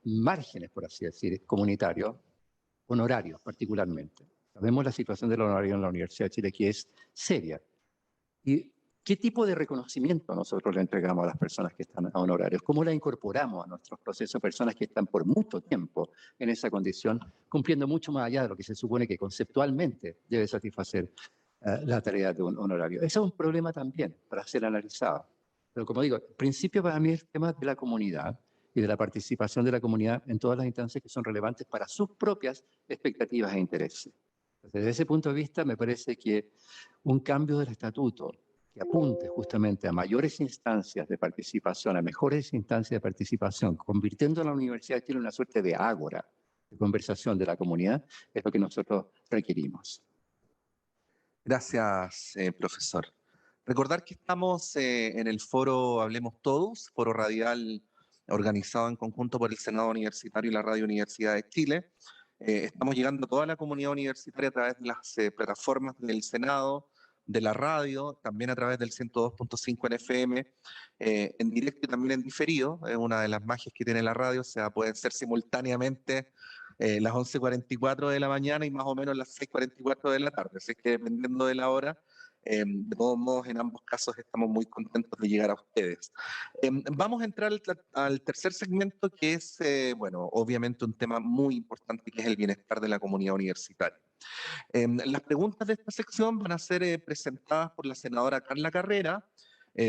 márgenes, por así decir, comunitarios, honorarios particularmente. Sabemos la situación del honorario en la Universidad de Chile, que es seria. ¿Y qué tipo de reconocimiento nosotros le entregamos a las personas que están a honorarios? ¿Cómo la incorporamos a nuestros procesos? Personas que están por mucho tiempo en esa condición, cumpliendo mucho más allá de lo que se supone que conceptualmente debe satisfacer la tarea de un honorario. Ese es un problema también para ser analizado. Pero como digo, el principio para mí es el tema de la comunidad y de la participación de la comunidad en todas las instancias que son relevantes para sus propias expectativas e intereses. Desde ese punto de vista, me parece que un cambio del estatuto que apunte justamente a mayores instancias de participación, a mejores instancias de participación, convirtiendo a la Universidad de Chile en una suerte de ágora de conversación de la comunidad, es lo que nosotros requerimos. Gracias, profesor. Recordar que estamos en el foro Hablemos Todos, foro radial organizado en conjunto por el Senado Universitario y la Radio Universidad de Chile. Estamos llegando a toda la comunidad universitaria a través de las plataformas del Senado, de la radio, también a través del 102.5 en FM, en directo y también en diferido. Es una de las magias que tiene la radio, o sea, pueden ser simultáneamente las 11:44 de la mañana y más o menos las 6:44 de la tarde, así que dependiendo de la hora, de todos modos, en ambos casos estamos muy contentos de llegar a ustedes. Vamos a entrar al tercer segmento, que es, bueno, obviamente un tema muy importante, que es el bienestar de la comunidad universitaria. Las preguntas de esta sección van a ser presentadas por la senadora Carla Carrera,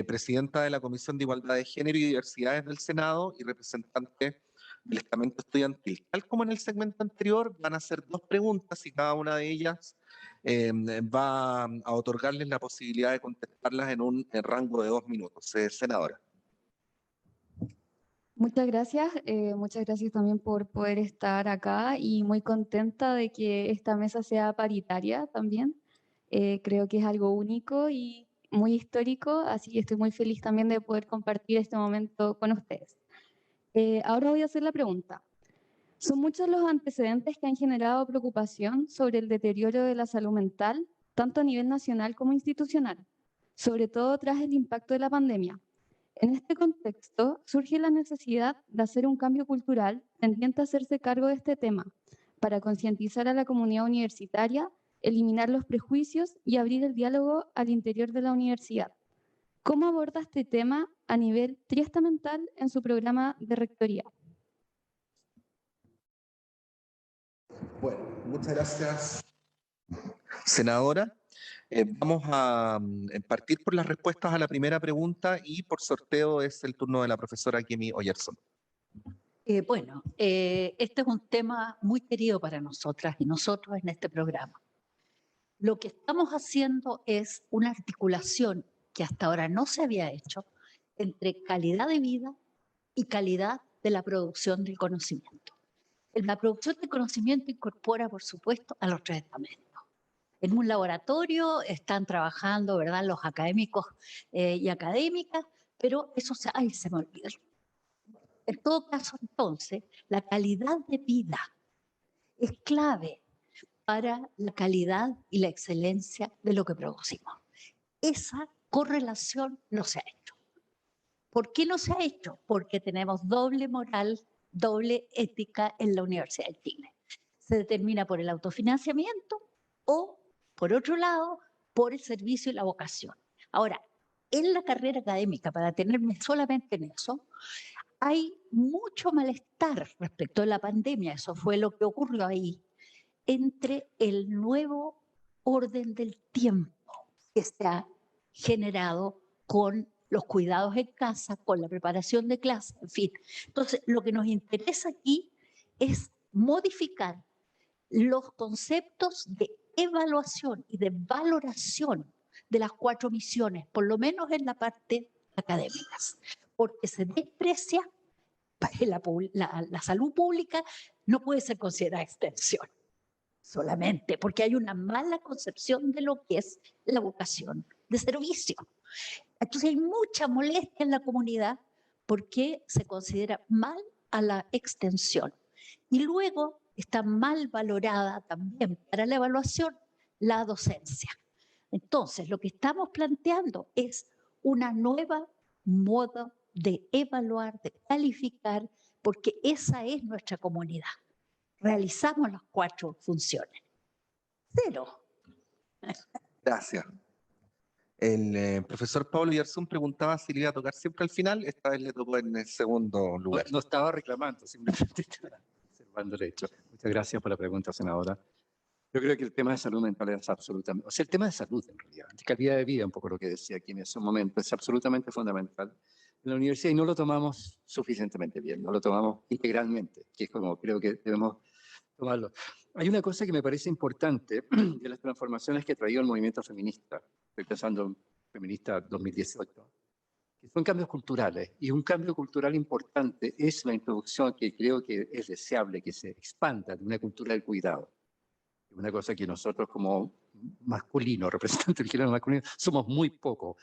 presidenta de la Comisión de Igualdad de Género y Diversidades del Senado y representante del estamento estudiantil. Tal como en el segmento anterior, van a ser 2 preguntas y cada una de ellas va a otorgarles la posibilidad de contestarlas en un rango de 2 minutos. Senadora. Muchas gracias también por poder estar acá y muy contenta de que esta mesa sea paritaria también. Creo que es algo único y muy histórico, así que estoy muy feliz también de poder compartir este momento con ustedes. Ahora voy a hacer la pregunta. Son muchos los antecedentes que han generado preocupación sobre el deterioro de la salud mental, tanto a nivel nacional como institucional, sobre todo tras el impacto de la pandemia. En este contexto, surge la necesidad de hacer un cambio cultural tendiente a hacerse cargo de este tema, para concientizar a la comunidad universitaria, eliminar los prejuicios y abrir el diálogo al interior de la universidad. ¿Cómo aborda este tema a nivel triestamental en su programa de rectoría? Bueno, muchas gracias, senadora. Vamos a partir por las respuestas a la primera pregunta y por sorteo es el turno de la profesora Kimi Oyerson. Este es un tema muy querido para nosotras y nosotros en este programa. Lo que estamos haciendo es una articulación que que hasta ahora no se había hecho entre calidad de vida y calidad de la producción del conocimiento. La producción del conocimiento incorpora, por supuesto, a los tres estamentos. En un laboratorio están trabajando, ¿verdad?, los académicos y académicas, pero eso se me olvidó. En todo caso, entonces, la calidad de vida es clave para la calidad y la excelencia de lo que producimos. Esa correlación no se ha hecho. ¿Por qué no se ha hecho? Porque tenemos doble moral, doble ética en la Universidad de Chile. Se determina por el autofinanciamiento o, por otro lado, por el servicio y la vocación. Ahora, en la carrera académica, para tenerme solamente en eso, hay mucho malestar respecto de la pandemia, eso fue lo que ocurrió ahí, entre el nuevo orden del tiempo que se ha generado con los cuidados en casa, con la preparación de clase, en fin. Entonces, lo que nos interesa aquí es modificar los conceptos de evaluación y de valoración de las 4 misiones, por lo menos en la parte académica, porque se desprecia la salud pública, no puede ser considerada extensión solamente, porque hay una mala concepción de lo que es la vocación de servicio. Entonces hay mucha molestia en la comunidad porque se considera mal a la extensión. Y luego está mal valorada también para la evaluación la docencia. Entonces, lo que estamos planteando es una nueva modo de evaluar, de calificar, porque esa es nuestra comunidad. Realizamos las 4 funciones. 0. Gracias. El profesor Pablo Yarzún preguntaba si le iba a tocar siempre al final, esta vez le tocó en el segundo lugar. No estaba reclamando, simplemente estaba observando el hecho. Muchas gracias por la pregunta, senadora. Yo creo que el tema de salud mental es absolutamente, o sea, el tema de salud en realidad, de calidad de vida, un poco lo que decía aquí en ese momento, es absolutamente fundamental en la universidad y no lo tomamos suficientemente bien, no lo tomamos integralmente, que es como creo que debemos tomarlo. Hay una cosa que me parece importante de las transformaciones que ha traído el movimiento feminista, estoy pensando en Feminista 2018, que son cambios culturales, y un cambio cultural importante es la introducción que creo que es deseable que se expanda de una cultura del cuidado. Una cosa que nosotros como masculinos, representantes del género masculino, somos muy poco,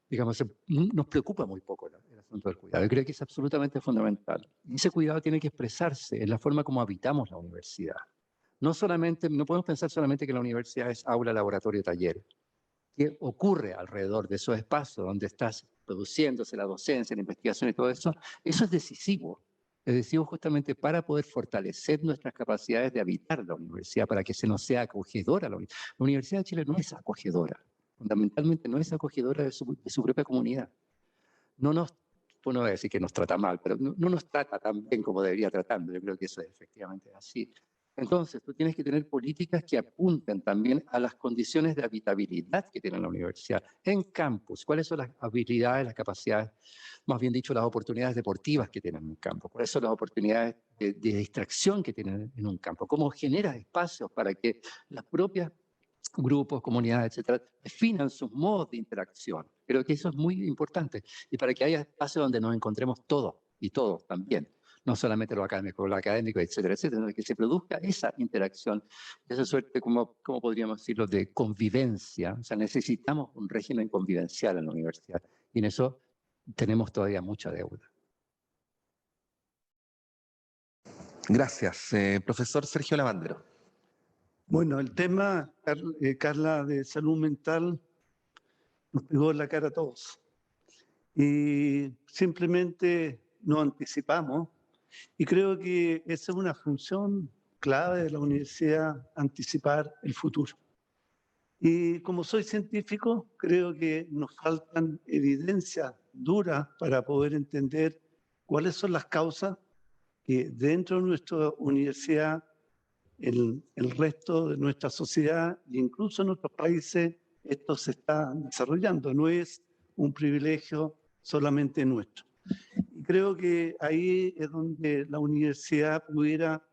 digamos, nos preocupa muy poco el asunto del cuidado. Yo creo que es absolutamente fundamental. Y ese cuidado tiene que expresarse en la forma como habitamos la universidad. No podemos pensar solamente que la universidad es aula, laboratorio, taller. ¿Qué ocurre alrededor de esos espacios donde estás produciéndose la docencia, la investigación y todo eso? Eso es decisivo. Es decisivo justamente para poder fortalecer nuestras capacidades de habitar la universidad, para que se nos sea acogedora la universidad. La Universidad de Chile no es acogedora, fundamentalmente no es acogedora de su propia comunidad. No voy a decir que nos trata mal, pero no nos trata tan bien como debería tratarnos. Yo creo que eso es efectivamente así. Entonces, tú tienes que tener políticas que apunten también a las condiciones de habitabilidad que tiene la universidad en campus. ¿Cuáles son las habilidades, las capacidades, más bien dicho, las oportunidades deportivas que tienen en un campo? ¿Cuáles son las oportunidades de distracción que tienen en un campo? ¿Cómo generas espacios para que las propias grupos, comunidades, etcétera, definan sus modos de interacción? Creo que eso es muy importante. Y para que haya espacios donde nos encontremos todos y todos también. No solamente lo académico, etcétera, etcétera, sino que se produzca esa interacción, esa suerte, como podríamos decirlo, de convivencia. O sea, necesitamos un régimen convivencial en la universidad y en eso tenemos todavía mucha deuda. Gracias. Profesor Sergio Lavandero. Bueno, el tema, Carla, de salud mental nos pegó en la cara a todos. Y simplemente nos anticipamos. Y creo que esa es una función clave de la universidad, anticipar el futuro. Y como soy científico, creo que nos faltan evidencias duras para poder entender cuáles son las causas que dentro de nuestra universidad, el resto de nuestra sociedad e incluso en otros países, esto se está desarrollando. No es un privilegio solamente nuestro. Y creo que ahí es donde la universidad pudiera,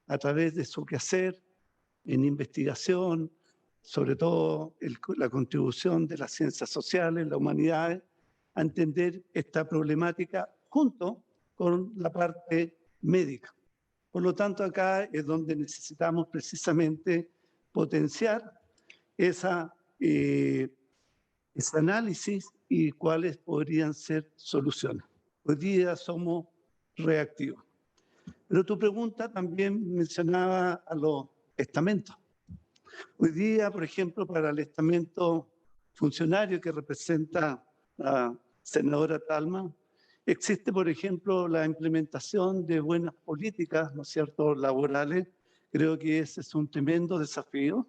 a través de su quehacer en investigación, sobre todo la contribución de las ciencias sociales, las humanidades, a entender esta problemática junto con la parte médica. Por lo tanto, acá es donde necesitamos precisamente potenciar ese análisis y cuáles podrían ser soluciones. Hoy día somos reactivos. Pero tu pregunta también mencionaba a los estamentos. Hoy día, por ejemplo, para el estamento funcionario que representa la senadora Thalmann, existe, por ejemplo, la implementación de buenas políticas, ¿no es cierto?, laborales. Creo que ese es un tremendo desafío.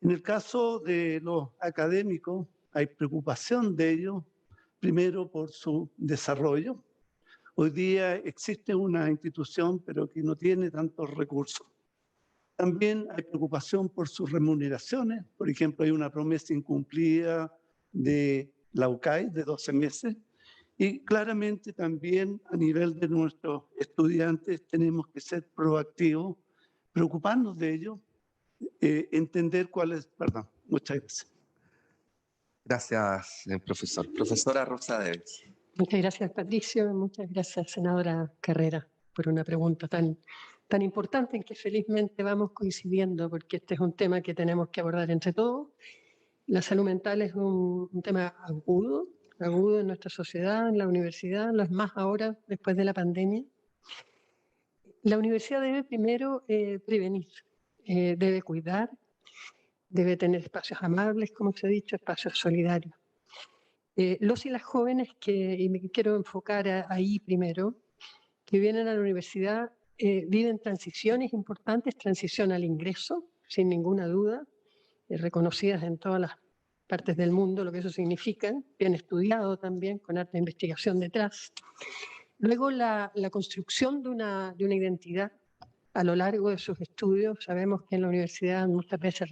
En el caso de los académicos, hay preocupación de ellos, primero por su desarrollo. Hoy día existe una institución, pero que no tiene tantos recursos. También hay preocupación por sus remuneraciones. Por ejemplo, hay una promesa incumplida de la UCAI de 12 meses. Y claramente también a nivel de nuestros estudiantes tenemos que ser proactivos, preocuparnos de ellos, entender cuáles... Perdón, muchas gracias. Gracias, profesor. Profesora Rosa Debes. Muchas gracias, Patricio. Muchas gracias, senadora Carrera, por una pregunta tan importante en que felizmente vamos coincidiendo, porque este es un tema que tenemos que abordar entre todos. La salud mental es un tema agudo en nuestra sociedad, en la universidad, lo es más ahora después de la pandemia. La universidad debe primero prevenir, debe cuidar, debe tener espacios amables, como se ha dicho, espacios solidarios. Los y las jóvenes, y me quiero enfocar ahí primero, que vienen a la universidad, viven transiciones importantes, transición al ingreso, sin ninguna duda, reconocidas en todas las partes del mundo, lo que eso significa, bien estudiado también, con harta investigación detrás. Luego la construcción de una identidad a lo largo de sus estudios. Sabemos que en la universidad muchas veces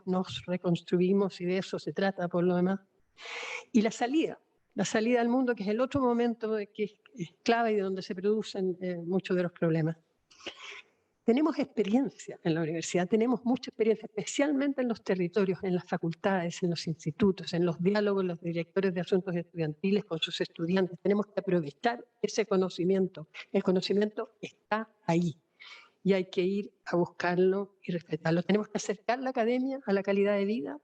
nos reconstruimos y de eso se trata por lo demás. Y la salida al mundo, que es el otro momento que es clave y de donde se producen muchos de los problemas. Tenemos experiencia en la universidad, tenemos mucha experiencia, especialmente en los territorios, en las facultades, en los institutos, en los diálogos, los directores de asuntos estudiantiles con sus estudiantes. Tenemos que aprovechar ese conocimiento. El conocimiento está ahí y hay que ir a buscarlo y respetarlo. Tenemos que acercar la academia a la calidad de vida.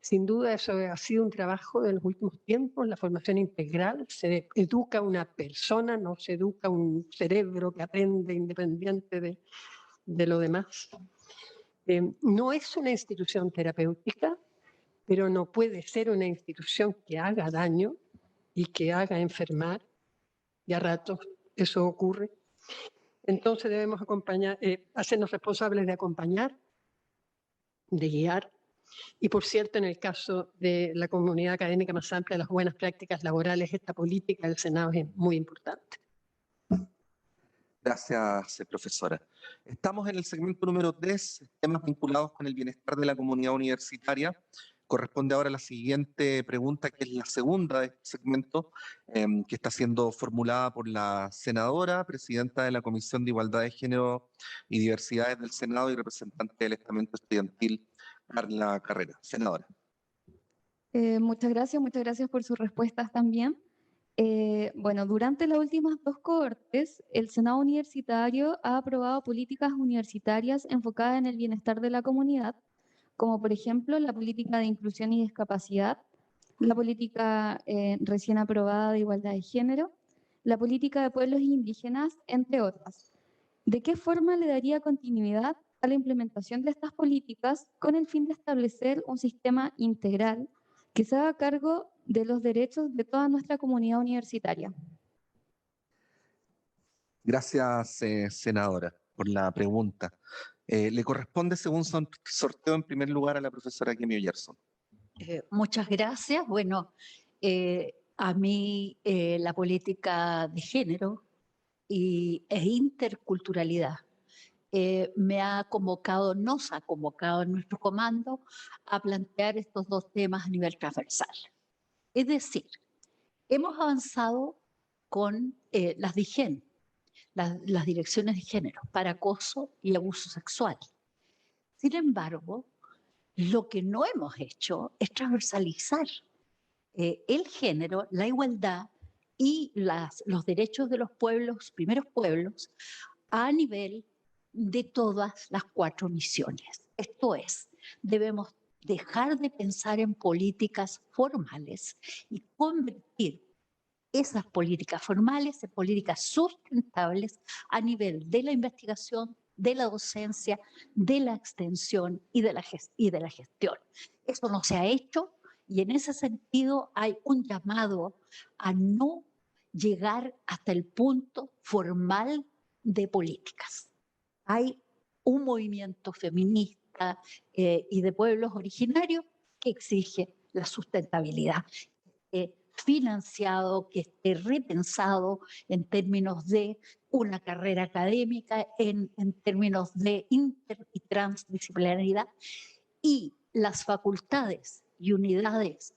Sin duda eso ha sido un trabajo de los últimos tiempos, la formación integral. Se educa a una persona, no se educa a un cerebro que aprende independiente de lo demás. No es una institución terapéutica, pero no puede ser una institución que haga daño y que haga enfermar, y a ratos eso ocurre. Entonces debemos hacernos responsables de acompañar, de guiar, y por cierto, en el caso de la comunidad académica más amplia, las buenas prácticas laborales, esta política del Senado es muy importante. Gracias, profesora. Estamos en el segmento número 3, temas vinculados con el bienestar de la comunidad universitaria. Corresponde ahora la siguiente pregunta, que es la segunda de este segmento, que está siendo formulada por la senadora, presidenta de la Comisión de Igualdad de Género y Diversidades del Senado y representante del estamento estudiantil, Carla Carrera. Senadora. Muchas gracias por sus respuestas también. Bueno, durante las últimas 2 cohortes, el Senado Universitario ha aprobado políticas universitarias enfocadas en el bienestar de la comunidad, como por ejemplo la política de inclusión y discapacidad, la política recién aprobada de igualdad de género, la política de pueblos indígenas, entre otras. ¿De qué forma le daría continuidad a la implementación de estas políticas con el fin de establecer un sistema integral que se haga cargo de los derechos de toda nuestra comunidad universitaria? Gracias, senadora, por la pregunta. Le corresponde, según sorteo, en primer lugar a la profesora Kemi Oyerson. Muchas gracias. Bueno, a mí la política de género e interculturalidad nos ha convocado en nuestro comando a plantear estos 2 temas a nivel transversal. Es decir, hemos avanzado con las DIGEN, las direcciones de género para acoso y abuso sexual. Sin embargo, Lo que no hemos hecho es transversalizar el género, la igualdad y los derechos de los pueblos, primeros pueblos, a nivel de todas las 4 misiones. Esto es, debemos dejar de pensar en políticas formales y convertir esas políticas formales en políticas sustentables a nivel de la investigación, de la docencia, de la extensión y de la gestión. Eso no se ha hecho y en ese sentido hay un llamado a no llegar hasta el punto formal de políticas. Hay un movimiento feminista y de pueblos originarios que exige la sustentabilidad, financiado, que esté repensado en términos de una carrera académica, en términos de inter y transdisciplinaridad, y las facultades y unidades,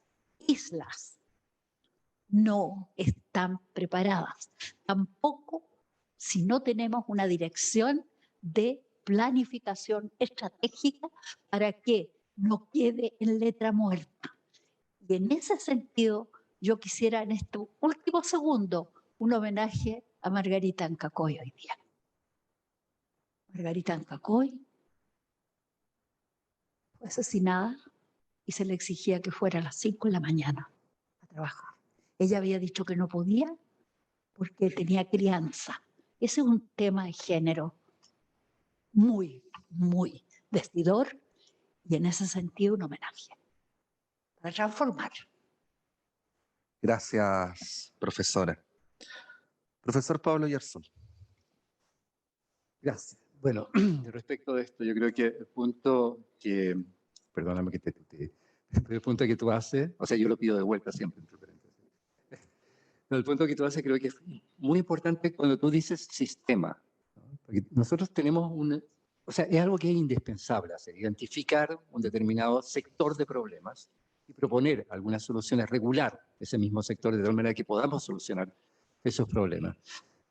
islas, no están preparadas. Tampoco si no tenemos una dirección de planificación estratégica para que no quede en letra muerta. Y en ese sentido, yo quisiera en este último segundo un homenaje a Margarita Ancacoy hoy día. Margarita Ancacoy fue asesinada y se le exigía que fuera a las 5 de la mañana a trabajar. Ella había dicho que no podía porque tenía crianza. Ese es un tema de género muy, muy decidor y en ese sentido un homenaje para transformar. Gracias, profesora. Profesor Pablo Yarzón. Gracias. Bueno, respecto de esto, yo creo que el punto que, perdóname que el punto que tú haces, o sea, yo lo pido de vuelta siempre, entre paréntesis. Pero el punto que tú haces creo que es muy importante cuando tú dices sistema, ¿no? Porque nosotros tenemos o sea, es algo que es indispensable hacer, identificar un determinado sector de problemas y proponer algunas soluciones, regular ese mismo sector de tal manera que podamos solucionar esos problemas.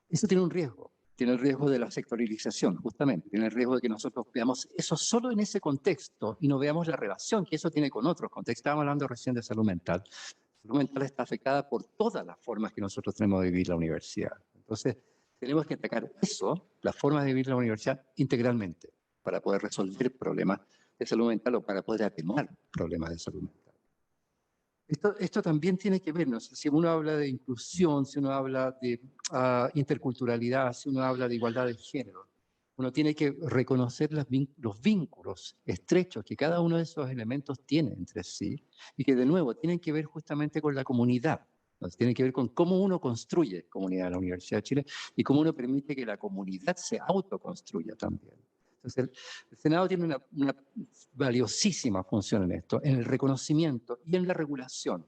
Eso tiene un riesgo. Tiene el riesgo de la sectorialización, justamente. Tiene el riesgo de que nosotros veamos eso solo en ese contexto y no veamos la relación que eso tiene con otros contextos. Estábamos hablando recién de salud mental. La salud mental está afectada por todas las formas que nosotros tenemos de vivir la universidad. Entonces, tenemos que atacar eso, la forma de vivir la universidad, integralmente, para poder resolver problemas de salud mental o para poder atenuar problemas de salud mental. Esto también tiene que ver, ¿no? Si uno habla de inclusión, si uno habla de interculturalidad, si uno habla de igualdad de género, uno tiene que reconocer los vínculos estrechos que cada uno de esos elementos tiene entre sí y que de nuevo tienen que ver justamente con la comunidad. Tiene que ver con cómo uno construye comunidad en la Universidad de Chile y cómo uno permite que la comunidad se autoconstruya también. Entonces, el Senado tiene una valiosísima función en esto, en el reconocimiento y en la regulación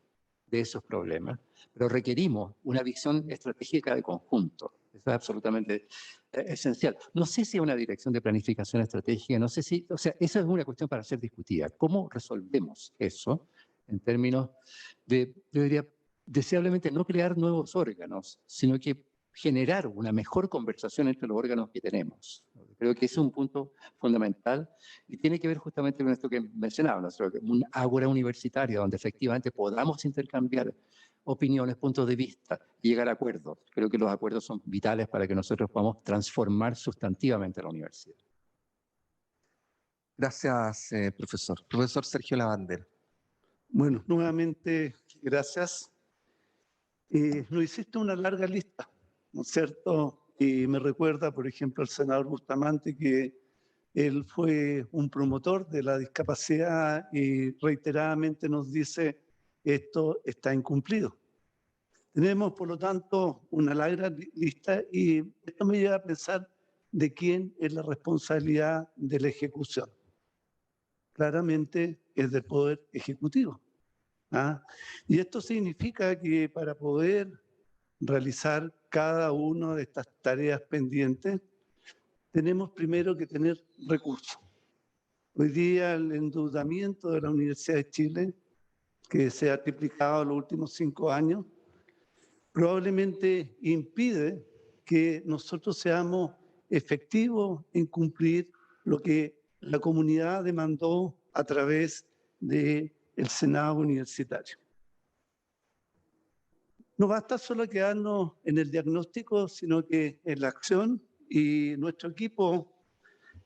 de esos problemas, pero requerimos una visión estratégica de conjunto. Eso es absolutamente esencial. No sé si una dirección de planificación estratégica, no sé si, o sea, esa es una cuestión para ser discutida. ¿Cómo resolvemos eso en términos de, yo diría, deseablemente no crear nuevos órganos, sino que generar una mejor conversación entre los órganos que tenemos? Creo que ese es un punto fundamental y tiene que ver justamente con esto que mencionaba, un ágora universitaria donde efectivamente podamos intercambiar opiniones, puntos de vista y llegar a acuerdos. Creo que los acuerdos son vitales para que nosotros podamos transformar sustantivamente la universidad. Gracias, profesor. Profesor Sergio Lavandera. Bueno, nuevamente, gracias. Nos hiciste una larga lista, ¿no es cierto? Y me recuerda, por ejemplo, al senador Bustamante, que él fue un promotor de la discapacidad y reiteradamente nos dice esto está incumplido. Tenemos, por lo tanto, una larga lista y esto me lleva a pensar de quién es la responsabilidad de la ejecución. Claramente es del Poder Ejecutivo. Y esto significa que para poder realizar cada una de estas tareas pendientes, tenemos primero que tener recursos. Hoy día el endeudamiento de la Universidad de Chile, que se ha triplicado en los últimos 5 años, probablemente impide que nosotros seamos efectivos en cumplir lo que la comunidad demandó a través del Senado Universitario. No basta solo quedarnos en el diagnóstico, sino que en la acción, y nuestro equipo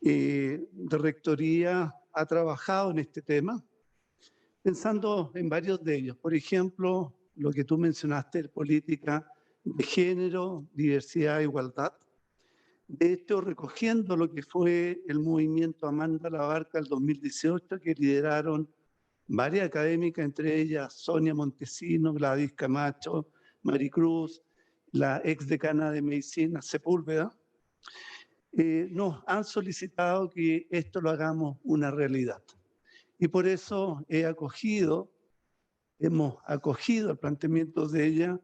de rectoría ha trabajado en este tema, pensando en varios de ellos. Por ejemplo, lo que tú mencionaste, política de género, diversidad e igualdad. De hecho, recogiendo lo que fue el movimiento Amanda Labarca del 2018, que lideraron varias académicas, entre ellas Sonia Montesino, Gladys Camacho, Maricruz, la ex decana de Medicina, Sepúlveda, nos han solicitado que esto lo hagamos una realidad. Y por eso hemos acogido el planteamiento de ella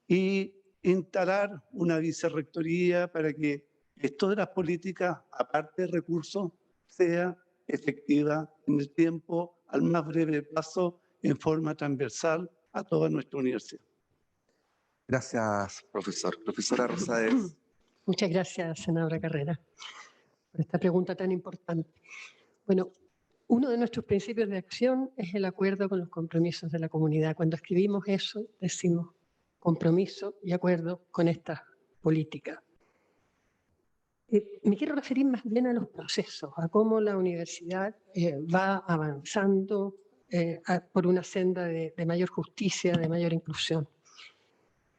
y instalar una vicerrectoría para que esto de las políticas, aparte de recursos, sea efectiva en el tiempo, al más breve plazo, en forma transversal a toda nuestra universidad. Gracias, profesor. Profesora Rosades. Muchas gracias, senadora Carrera, por esta pregunta tan importante. Bueno, uno de nuestros principios de acción es el acuerdo con los compromisos de la comunidad. Cuando escribimos eso, decimos compromiso y acuerdo con esta política. Me quiero referir más bien a los procesos, a cómo la universidad va avanzando por una senda de mayor justicia, de mayor inclusión.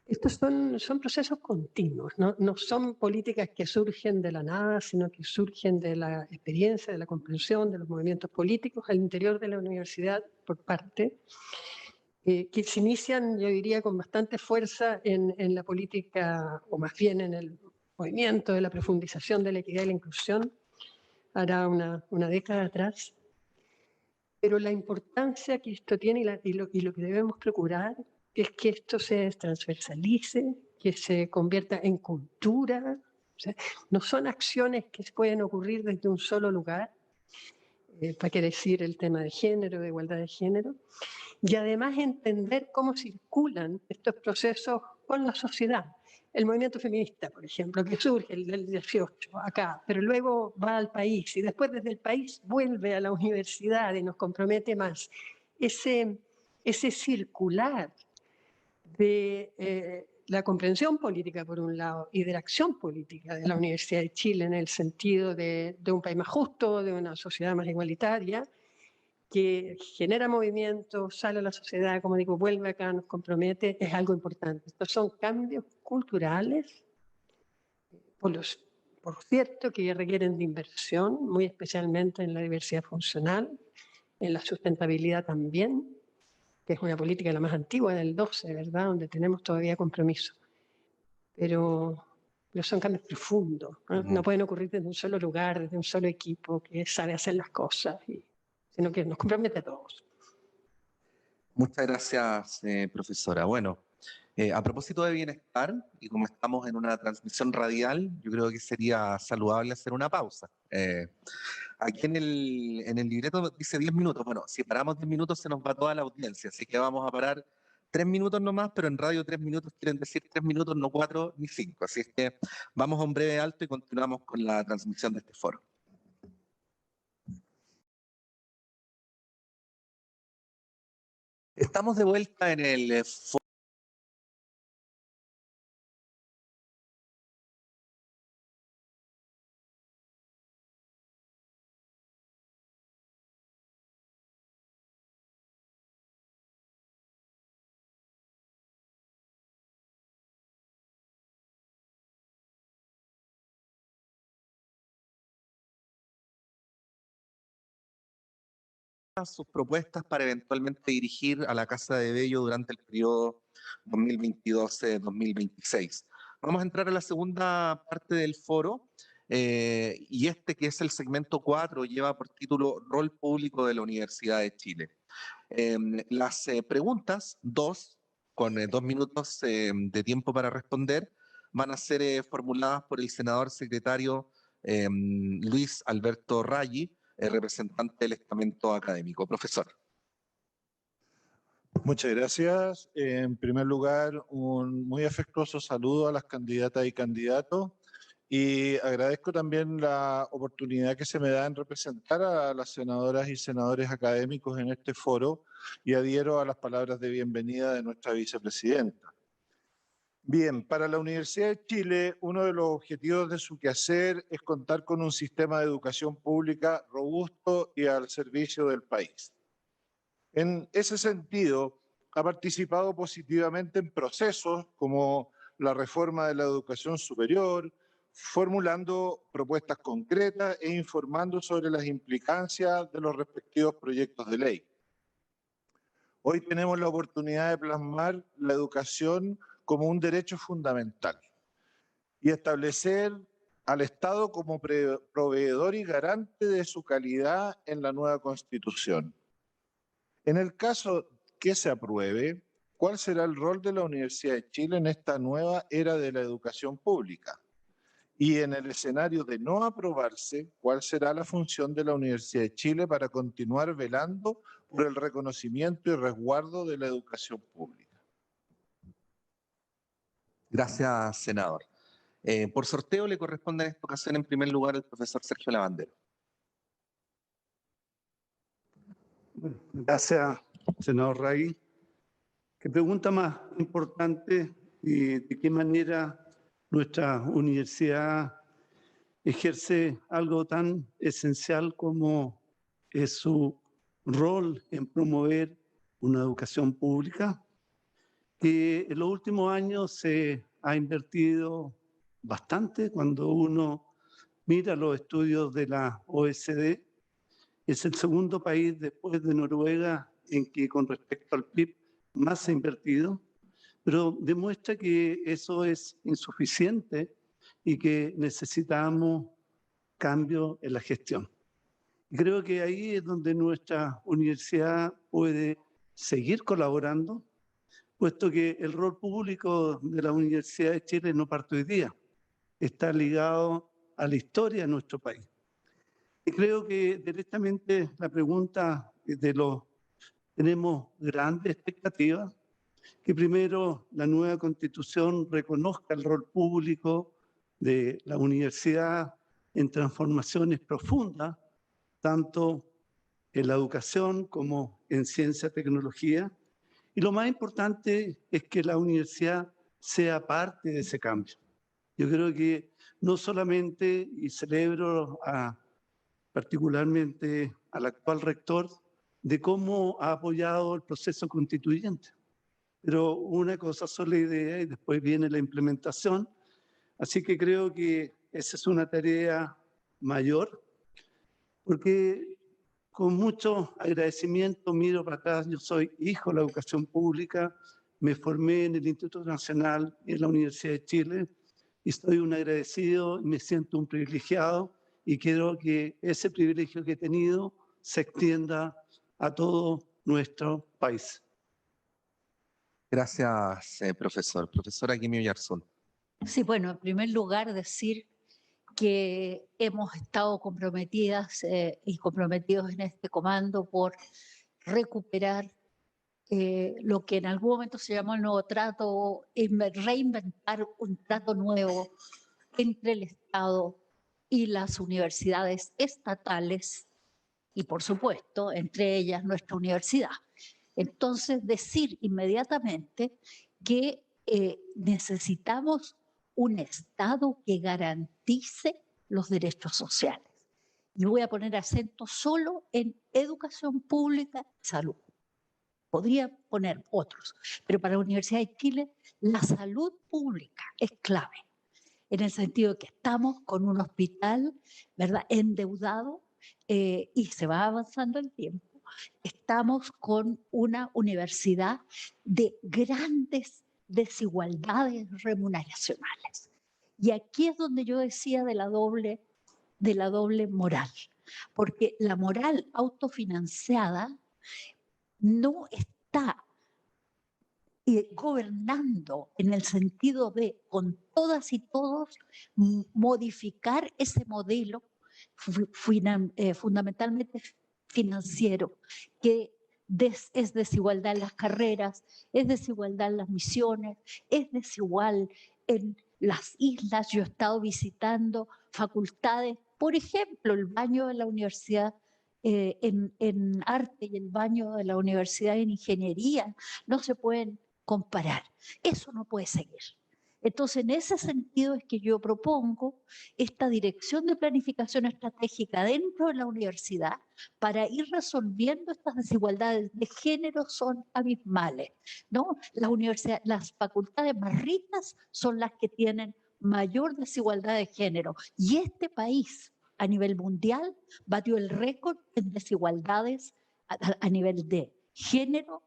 Estos son procesos continuos, no son políticas que surgen de la nada, sino que surgen de la experiencia, de la comprensión de los movimientos políticos al interior de la universidad por parte, que se inician, yo diría, con bastante fuerza en la política, o más bien en el movimiento de la profundización de la equidad y la inclusión, hará una década atrás. Pero la importancia que esto tiene y lo que debemos procurar es que esto se transversalice, que se convierta en cultura. O sea, no son acciones que pueden ocurrir desde un solo lugar, para qué decir el tema de género, de igualdad de género, y además entender cómo circulan estos procesos con la sociedad. El movimiento feminista, por ejemplo, que surge el 18 acá, pero luego va al país y después desde el país vuelve a la universidad y nos compromete más. Ese circular de la comprensión política, por un lado, y de la acción política de la Universidad de Chile en el sentido de un país más justo, de una sociedad más igualitaria, que genera movimiento, sale a la sociedad, como digo, vuelve acá, nos compromete, es algo importante. Estos son cambios culturales, por cierto, que requieren de inversión, muy especialmente en la diversidad funcional, en la sustentabilidad también, que es una política la más antigua del 12, ¿verdad?, donde tenemos todavía compromiso. Pero son cambios profundos, ¿no? No pueden ocurrir desde un solo lugar, desde un solo equipo que sabe hacer las cosas, sino que nos compromete a todos. Muchas gracias, profesora. Bueno, a propósito de bienestar, y como estamos en una transmisión radial, yo creo que sería saludable hacer una pausa. Aquí en el libreto dice 10 minutos. Bueno, si paramos 10 minutos se nos va toda la audiencia, así que vamos a parar 3 minutos nomás, pero en radio 3 minutos quieren decir 3 minutos, no 4 ni 5. Así es que vamos a un breve alto y continuamos con la transmisión de este foro. Estamos de vuelta en el foro. Sus propuestas para eventualmente dirigir a la Casa de Bello durante el periodo 2022-2026. Vamos a entrar a la segunda parte del foro, y este, que es el segmento 4, lleva por título Rol Público de la Universidad de Chile. Las preguntas, con 2 minutos de tiempo para responder, van a ser formuladas por el senador secretario Luis Alberto Raggi, representante del estamento académico. Profesor. Muchas gracias. En primer lugar, un muy afectuoso saludo a las candidatas y candidatos. Y agradezco también la oportunidad que se me da en representar a las senadoras y senadores académicos en este foro y adhiero a las palabras de bienvenida de nuestra vicepresidenta. Bien, para la Universidad de Chile, uno de los objetivos de su quehacer es contar con un sistema de educación pública robusto y al servicio del país. En ese sentido, ha participado positivamente en procesos como la reforma de la educación superior, formulando propuestas concretas e informando sobre las implicancias de los respectivos proyectos de ley. Hoy tenemos la oportunidad de plasmar la educación como un derecho fundamental y establecer al Estado como proveedor y garante de su calidad en la nueva Constitución. En el caso que se apruebe, ¿cuál será el rol de la Universidad de Chile en esta nueva era de la educación pública? Y en el escenario de no aprobarse, ¿cuál será la función de la Universidad de Chile para continuar velando por el reconocimiento y resguardo de la educación pública? Gracias, senador. Por sorteo le corresponde en esta ocasión en primer lugar al profesor Sergio Lavandero. Bueno, gracias, senador Ray. ¿Qué pregunta más importante y de qué manera nuestra universidad ejerce algo tan esencial como es su rol en promover una educación pública? Que en los últimos años se ha invertido bastante. Cuando uno mira los estudios de la OECD, es el segundo país después de Noruega en que con respecto al PIB más se ha invertido, pero demuestra que eso es insuficiente y que necesitamos cambio en la gestión. Creo que ahí es donde nuestra universidad puede seguir colaborando, puesto que el rol público de la Universidad de Chile no parte hoy día, está ligado a la historia de nuestro país. Y creo que directamente la pregunta tenemos grandes expectativas, que primero la nueva Constitución reconozca el rol público de la universidad en transformaciones profundas, tanto en la educación como en ciencia y tecnología. Y lo más importante es que la universidad sea parte de ese cambio. Yo creo que no solamente, y celebro particularmente al actual rector, de cómo ha apoyado el proceso constituyente. Pero una cosa son la idea y después viene la implementación. Así que creo que esa es una tarea mayor, porque con mucho agradecimiento miro para atrás. Yo soy hijo de la educación pública, me formé en el Instituto Nacional y en la Universidad de Chile, y estoy un agradecido y me siento un privilegiado, y quiero que ese privilegio que he tenido se extienda a todo nuestro país. Gracias, profesor. Profesora Kimi Oyarzún. Sí, bueno, en primer lugar decir que hemos estado comprometidas y comprometidos en este comando por recuperar lo que en algún momento se llamó el nuevo trato, reinventar un trato nuevo entre el Estado y las universidades estatales y, por supuesto, entre ellas nuestra universidad. Entonces, decir inmediatamente que necesitamos un Estado que garantice los derechos sociales. Y voy a poner acento solo en educación pública y salud. Podría poner otros, pero para la Universidad de Chile la salud pública es clave, en el sentido de que estamos con un hospital, ¿verdad?, endeudado y se va avanzando el tiempo. Estamos con una universidad de grandes desigualdades remuneracionales. Y aquí es donde yo decía de la doble moral, porque la moral autofinanciada no está gobernando en el sentido de, con todas y todos, modificar ese modelo fundamentalmente financiero, que es desigualdad en las carreras, es desigualdad en las misiones, es desigual en las islas, yo he estado visitando facultades, por ejemplo, el baño de la universidad en arte y el baño de la universidad en ingeniería, no se pueden comparar. Eso no puede seguir. Entonces, en ese sentido es que yo propongo esta dirección de planificación estratégica dentro de la universidad para ir resolviendo estas desigualdades de género son abismales, ¿no? Las facultades más ricas son las que tienen mayor desigualdad de género. Y este país, a nivel mundial, batió el récord en desigualdades a nivel de género,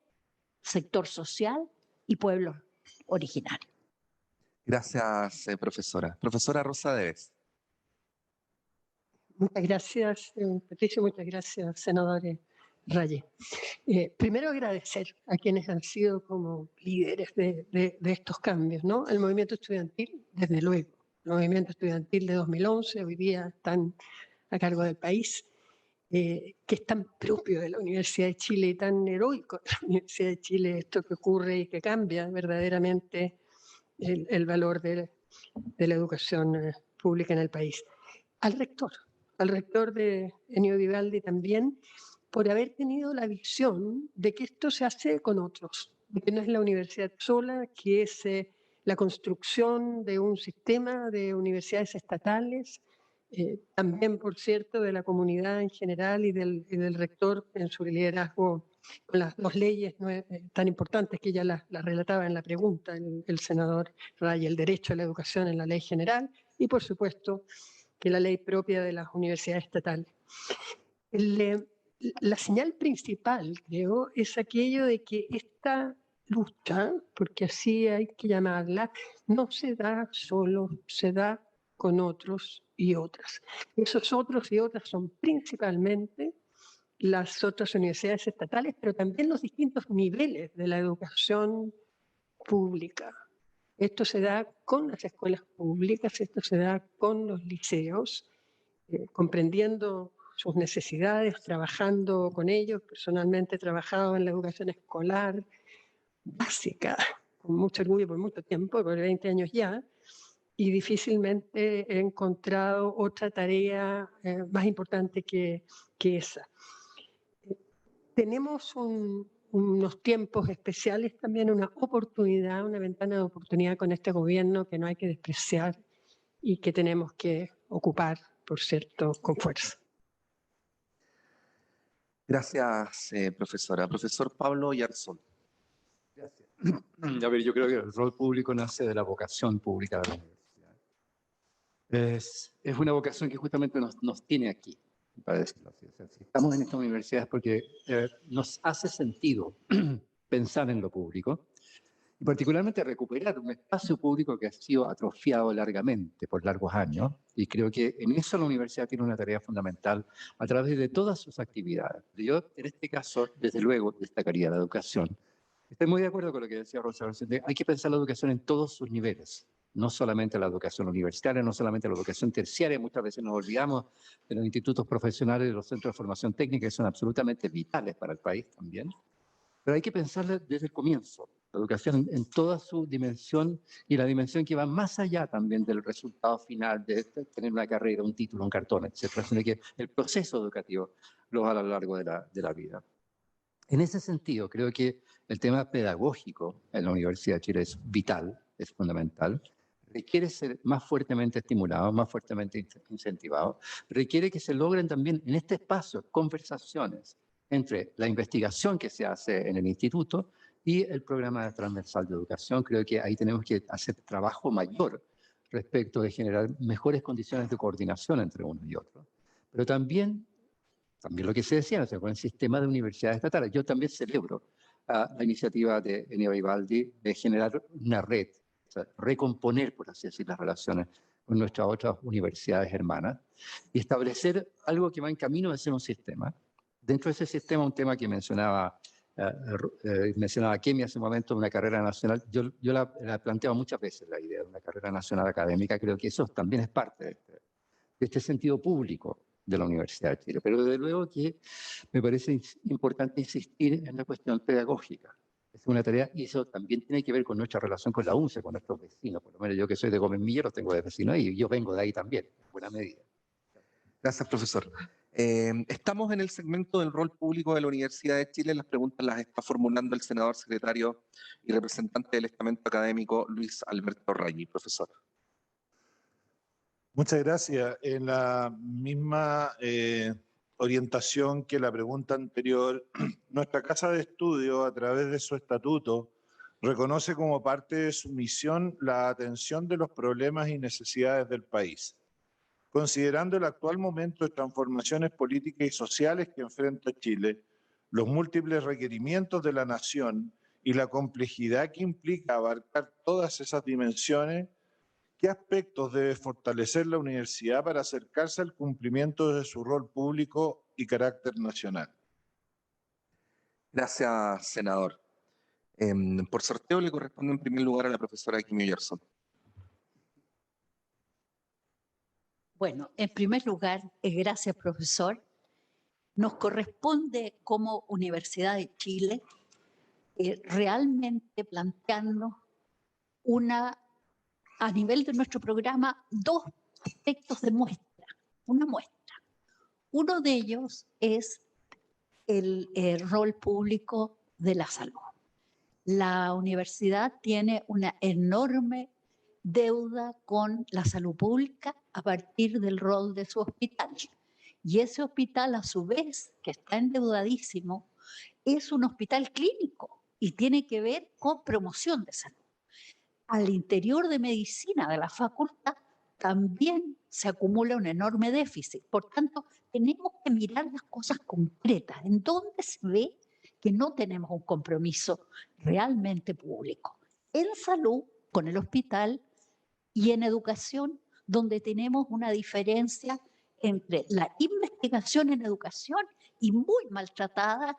sector social y pueblo originario. Gracias, profesora. Profesora Rosa Debes. Muchas gracias, Patricio, muchas gracias, senadores Reyes. Primero agradecer a quienes han sido como líderes de estos cambios, ¿no? El movimiento estudiantil, desde luego. El movimiento estudiantil de 2011, hoy día están a cargo del país, que es tan propio de la Universidad de Chile y tan heroico de la Universidad de Chile esto que ocurre y que cambia verdaderamente el valor de la educación pública en el país. Al rector de Ennio Vivaldi también, por haber tenido la visión de que esto se hace con otros, de que no es la universidad sola, que es la construcción de un sistema de universidades estatales, también, por cierto, de la comunidad en general y del rector en su liderazgo con las dos leyes tan importantes que ya las relataba en la pregunta el senador Ray, el derecho a la educación en la ley general y, por supuesto, que la ley propia de las universidades estatales. La señal principal, creo, es aquello de que esta lucha, porque así hay que llamarla, no se da solo, se da con otros y otras. Esos otros y otras son principalmente las otras universidades estatales, pero también los distintos niveles de la educación pública. Esto se da con las escuelas públicas, esto se da con los liceos, comprendiendo sus necesidades, trabajando con ellos. Personalmente he trabajado en la educación escolar básica, con mucho orgullo por mucho tiempo, por 20 años ya, y difícilmente he encontrado otra tarea más importante que esa. Tenemos unos tiempos especiales también, una oportunidad, una ventana de oportunidad con este gobierno que no hay que despreciar y que tenemos que ocupar, por cierto, con fuerza. Gracias, profesora. Profesor Pablo Yarzón. Gracias. A ver, yo creo que el rol público nace de la vocación pública de la universidad. Es una vocación que justamente nos tiene aquí, para decirlo así. O sea, si estamos en esta universidad es porque nos hace sentido pensar en lo público y particularmente recuperar un espacio público que ha sido atrofiado largamente por largos años, y creo que en eso la universidad tiene una tarea fundamental a través de todas sus actividades. Yo, en este caso, desde luego, destacaría la educación. Estoy muy de acuerdo con lo que decía Rosa. Hay que pensar la educación en todos sus niveles, no solamente la educación universitaria, no solamente la educación terciaria. Muchas veces nos olvidamos de los institutos profesionales, de los centros de formación técnica, que son absolutamente vitales para el país también. Pero hay que pensarla desde el comienzo, la educación en toda su dimensión y la dimensión que va más allá también del resultado final de tener una carrera, un título, un cartón, etc. Sino que el proceso educativo lo va a lo largo de la vida. En ese sentido, creo que el tema pedagógico en la Universidad de Chile es vital, es fundamental. Requiere ser más fuertemente estimulado, más fuertemente incentivado. Requiere que se logren también en este espacio conversaciones entre la investigación que se hace en el instituto y el programa transversal de educación. Creo que ahí tenemos que hacer trabajo mayor respecto de generar mejores condiciones de coordinación entre uno y otro. Pero también lo que se decía, o sea, con el sistema de universidades estatales. Yo también celebro la iniciativa de Ennio Vivaldi de generar una red, o sea, recomponer, por así decir, las relaciones con nuestras otras universidades hermanas y establecer algo que va en camino de ser un sistema. Dentro de ese sistema, un tema que mencionaba Kemi hace un momento, una carrera nacional. Yo la planteado muchas veces, la idea de una carrera nacional académica. Creo que eso también es parte de este sentido público de la Universidad de Chile. Pero desde luego que me parece importante insistir en la cuestión pedagógica. Es Es una tarea, y eso también tiene que ver con nuestra relación con la UNCE, con nuestros vecinos. Por lo menos yo que soy de Gómez Millo, los tengo de vecinos y yo vengo de ahí también, en buena medida. Gracias, profesor. Estamos en el segmento del rol público de la Universidad de Chile. Las preguntas las está formulando el senador, secretario y representante del estamento académico Luis Alberto Raggi. Profesor. Muchas gracias. En la misma orientación que la pregunta anterior, nuestra Casa de Estudio, a través de su estatuto, reconoce como parte de su misión la atención de los problemas y necesidades del país. Considerando el actual momento de transformaciones políticas y sociales que enfrenta Chile, los múltiples requerimientos de la nación y la complejidad que implica abarcar todas esas dimensiones, ¿qué aspectos debe fortalecer la universidad para acercarse al cumplimiento de su rol público y carácter nacional? Gracias, senador. Por sorteo le corresponde en primer lugar a la profesora Kim Yerson. Bueno, en primer lugar, gracias, profesor. Nos corresponde como Universidad de Chile realmente plantearnos a nivel de nuestro programa, dos aspectos de muestra, una muestra. Uno de ellos es el rol público de la salud. La universidad tiene una enorme deuda con la salud pública a partir del rol de su hospital. Y ese hospital, a su vez, que está endeudadísimo, es un hospital clínico y tiene que ver con promoción de salud. Al interior de medicina de la facultad también se acumula un enorme déficit. Por tanto, tenemos que mirar las cosas concretas, en donde se ve que no tenemos un compromiso realmente público. En salud, con el hospital, y en educación, donde tenemos una diferencia entre la investigación en educación y muy maltratada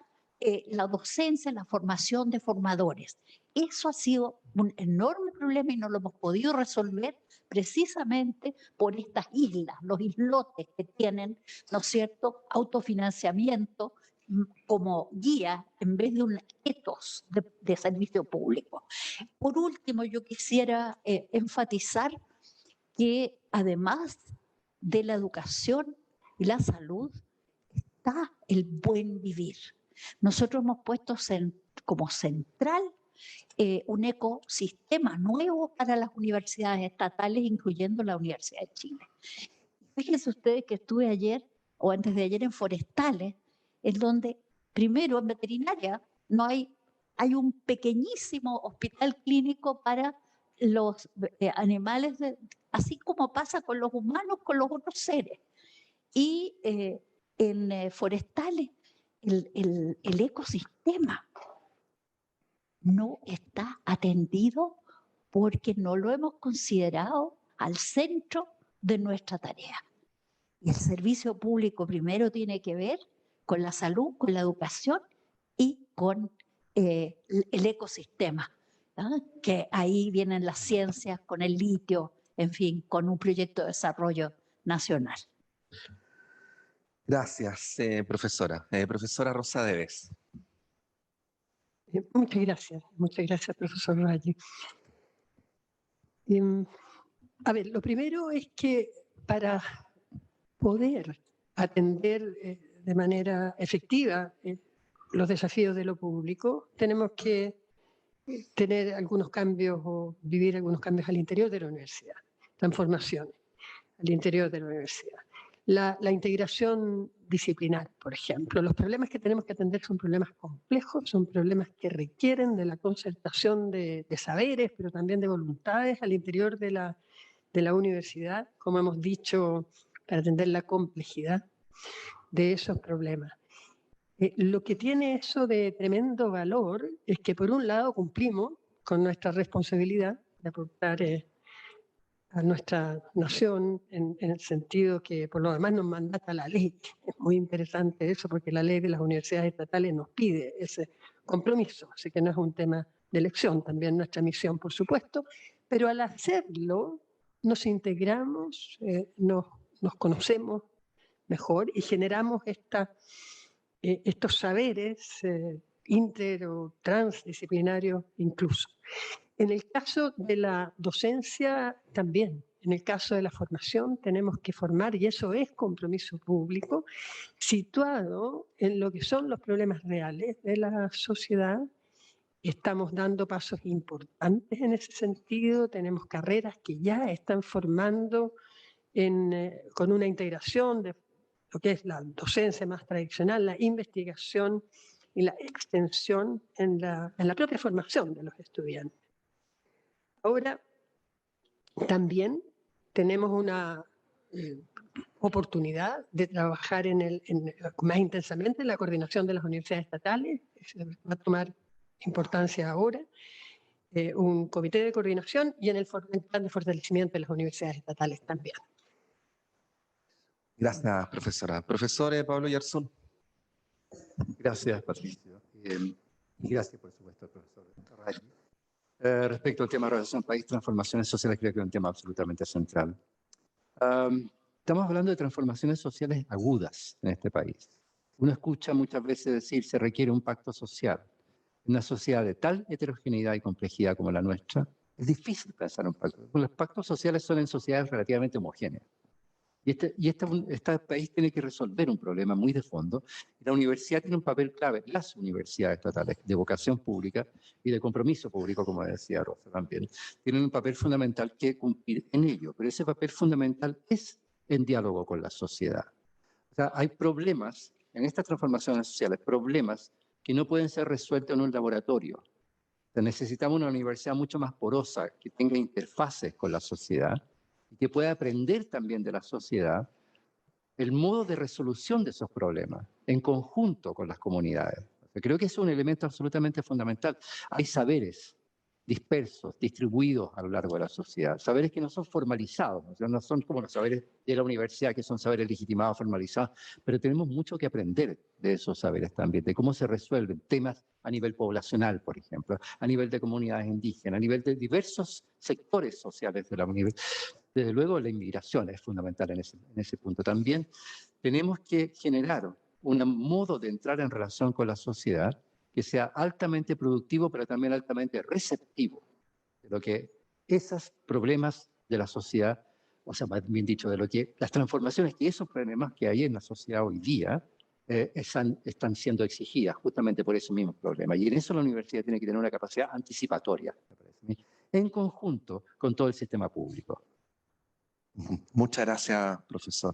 la docencia, la formación de formadores. Eso ha sido un enorme problema y no lo hemos podido resolver precisamente por estas islas, los islotes que tienen, ¿no es cierto?, autofinanciamiento como guía en vez de un ethos de servicio público. Por último, yo quisiera enfatizar que además de la educación y la salud está el buen vivir. Nosotros hemos puesto como central un ecosistema nuevo para las universidades estatales, incluyendo la Universidad de Chile. Fíjense ustedes que estuve ayer o antes de ayer en forestales, en donde primero en veterinaria no hay un pequeñísimo hospital clínico para los animales, así como pasa con los humanos, con los otros seres. Y en forestales el ecosistema no está atendido porque no lo hemos considerado al centro de nuestra tarea. Y el servicio público primero tiene que ver con la salud, con la educación y con el ecosistema, ¿no? Que ahí vienen las ciencias, con el litio, en fin, con un proyecto de desarrollo nacional. Gracias, profesora. Profesora Rosa Deves. Muchas gracias, profesor Raggi. A ver, lo primero es que para poder atender de manera efectiva los desafíos de lo público, tenemos que tener algunos cambios o vivir algunos cambios al interior de la universidad, transformaciones al interior de la universidad. La integración disciplinar, por ejemplo. Los problemas que tenemos que atender son problemas complejos, son problemas que requieren de la concertación de saberes, pero también de voluntades al interior de la universidad, como hemos dicho, para atender la complejidad de esos problemas. Lo que tiene eso de tremendo valor es que, por un lado, cumplimos con nuestra responsabilidad de aportar a nuestra nación en el sentido que por lo demás nos mandata la ley. Es muy interesante eso porque la ley de las universidades estatales nos pide ese compromiso, así que no es un tema de elección, también nuestra misión, por supuesto, pero al hacerlo nos integramos, nos conocemos mejor y generamos estos saberes inter o transdisciplinario incluso. En el caso de la docencia también, en el caso de la formación tenemos que formar, y eso es compromiso público, situado en lo que son los problemas reales de la sociedad. Estamos dando pasos importantes en ese sentido, tenemos carreras que ya están formando con una integración de lo que es la docencia más tradicional, la investigación y la extensión en la propia formación de los estudiantes. Ahora, también tenemos una oportunidad de trabajar más intensamente en la coordinación de las universidades estatales, se va a tomar importancia ahora, un comité de coordinación y en el plan de fortalecimiento de las universidades estatales también. Gracias, profesora. Profesor Pablo Yarzún. Gracias, Patricio. Y gracias, por supuesto, al profesor Raggi. Respecto al tema de relación país, transformaciones sociales, creo que es un tema absolutamente central. Estamos hablando de transformaciones sociales agudas en este país. Uno escucha muchas veces decir se requiere un pacto social. En una sociedad de tal heterogeneidad y complejidad como la nuestra, es difícil pensar un pacto. Los pactos sociales son en sociedades relativamente homogéneas. Y este país tiene que resolver un problema muy de fondo. Y la universidad tiene un papel clave, las universidades estatales de vocación pública y de compromiso público, como decía Rosa también, tienen un papel fundamental que cumplir en ello. Pero ese papel fundamental es en diálogo con la sociedad. O sea, hay problemas en estas transformaciones sociales, problemas que no pueden ser resueltos en un laboratorio. O sea, necesitamos una universidad mucho más porosa, que tenga interfaces con la sociedad, y que pueda aprender también de la sociedad el modo de resolución de esos problemas en conjunto con las comunidades. Creo que es un elemento absolutamente fundamental. Hay saberes dispersos, distribuidos a lo largo de la sociedad, saberes que no son formalizados, o sea, no son como los saberes de la universidad, que son saberes legitimados, formalizados, pero tenemos mucho que aprender de esos saberes también, de cómo se resuelven temas a nivel poblacional, por ejemplo, a nivel de comunidades indígenas, a nivel de diversos sectores sociales de la universidad. Desde luego, la inmigración es fundamental en ese punto. También tenemos que generar un modo de entrar en relación con la sociedad que sea altamente productivo, pero también altamente receptivo de lo que esos problemas de la sociedad, o sea, más bien dicho, de lo que las transformaciones que esos problemas que hay en la sociedad hoy día están siendo exigidas justamente por esos mismos problemas. Y en eso la universidad tiene que tener una capacidad anticipatoria, me parece, en conjunto con todo el sistema público. Muchas gracias, profesor.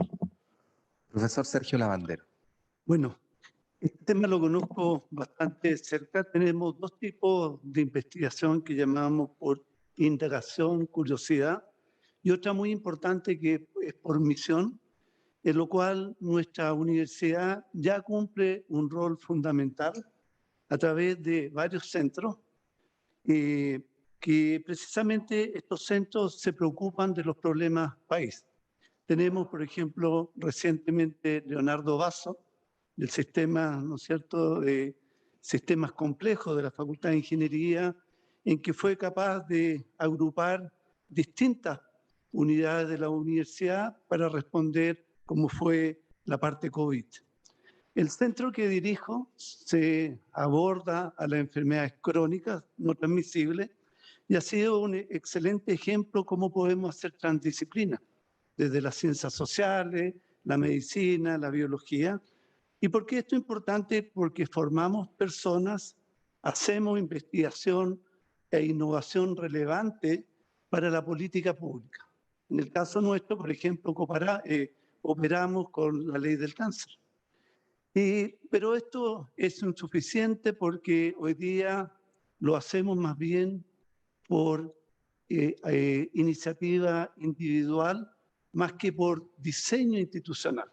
Profesor Sergio Lavandero. Bueno, este tema lo conozco bastante cerca. Tenemos dos tipos de investigación que llamamos por indagación, curiosidad, y otra muy importante que es por misión, en lo cual nuestra universidad ya cumple un rol fundamental a través de varios centros, que precisamente estos centros se preocupan de los problemas país. Tenemos, por ejemplo, recientemente Leonardo Basso, del sistema, ¿no es cierto?, de sistemas complejos de la Facultad de Ingeniería, en que fue capaz de agrupar distintas unidades de la universidad para responder como fue la parte COVID. El centro que dirijo se aborda a las enfermedades crónicas no transmisibles y ha sido un excelente ejemplo cómo podemos hacer transdisciplina, desde las ciencias sociales, la medicina, la biología. ¿Y por qué esto es importante? Porque formamos personas, hacemos investigación e innovación relevante para la política pública. En el caso nuestro, por ejemplo, operamos con la ley del cáncer. Pero esto es insuficiente porque hoy día lo hacemos más bien por iniciativa individual más que por diseño institucional.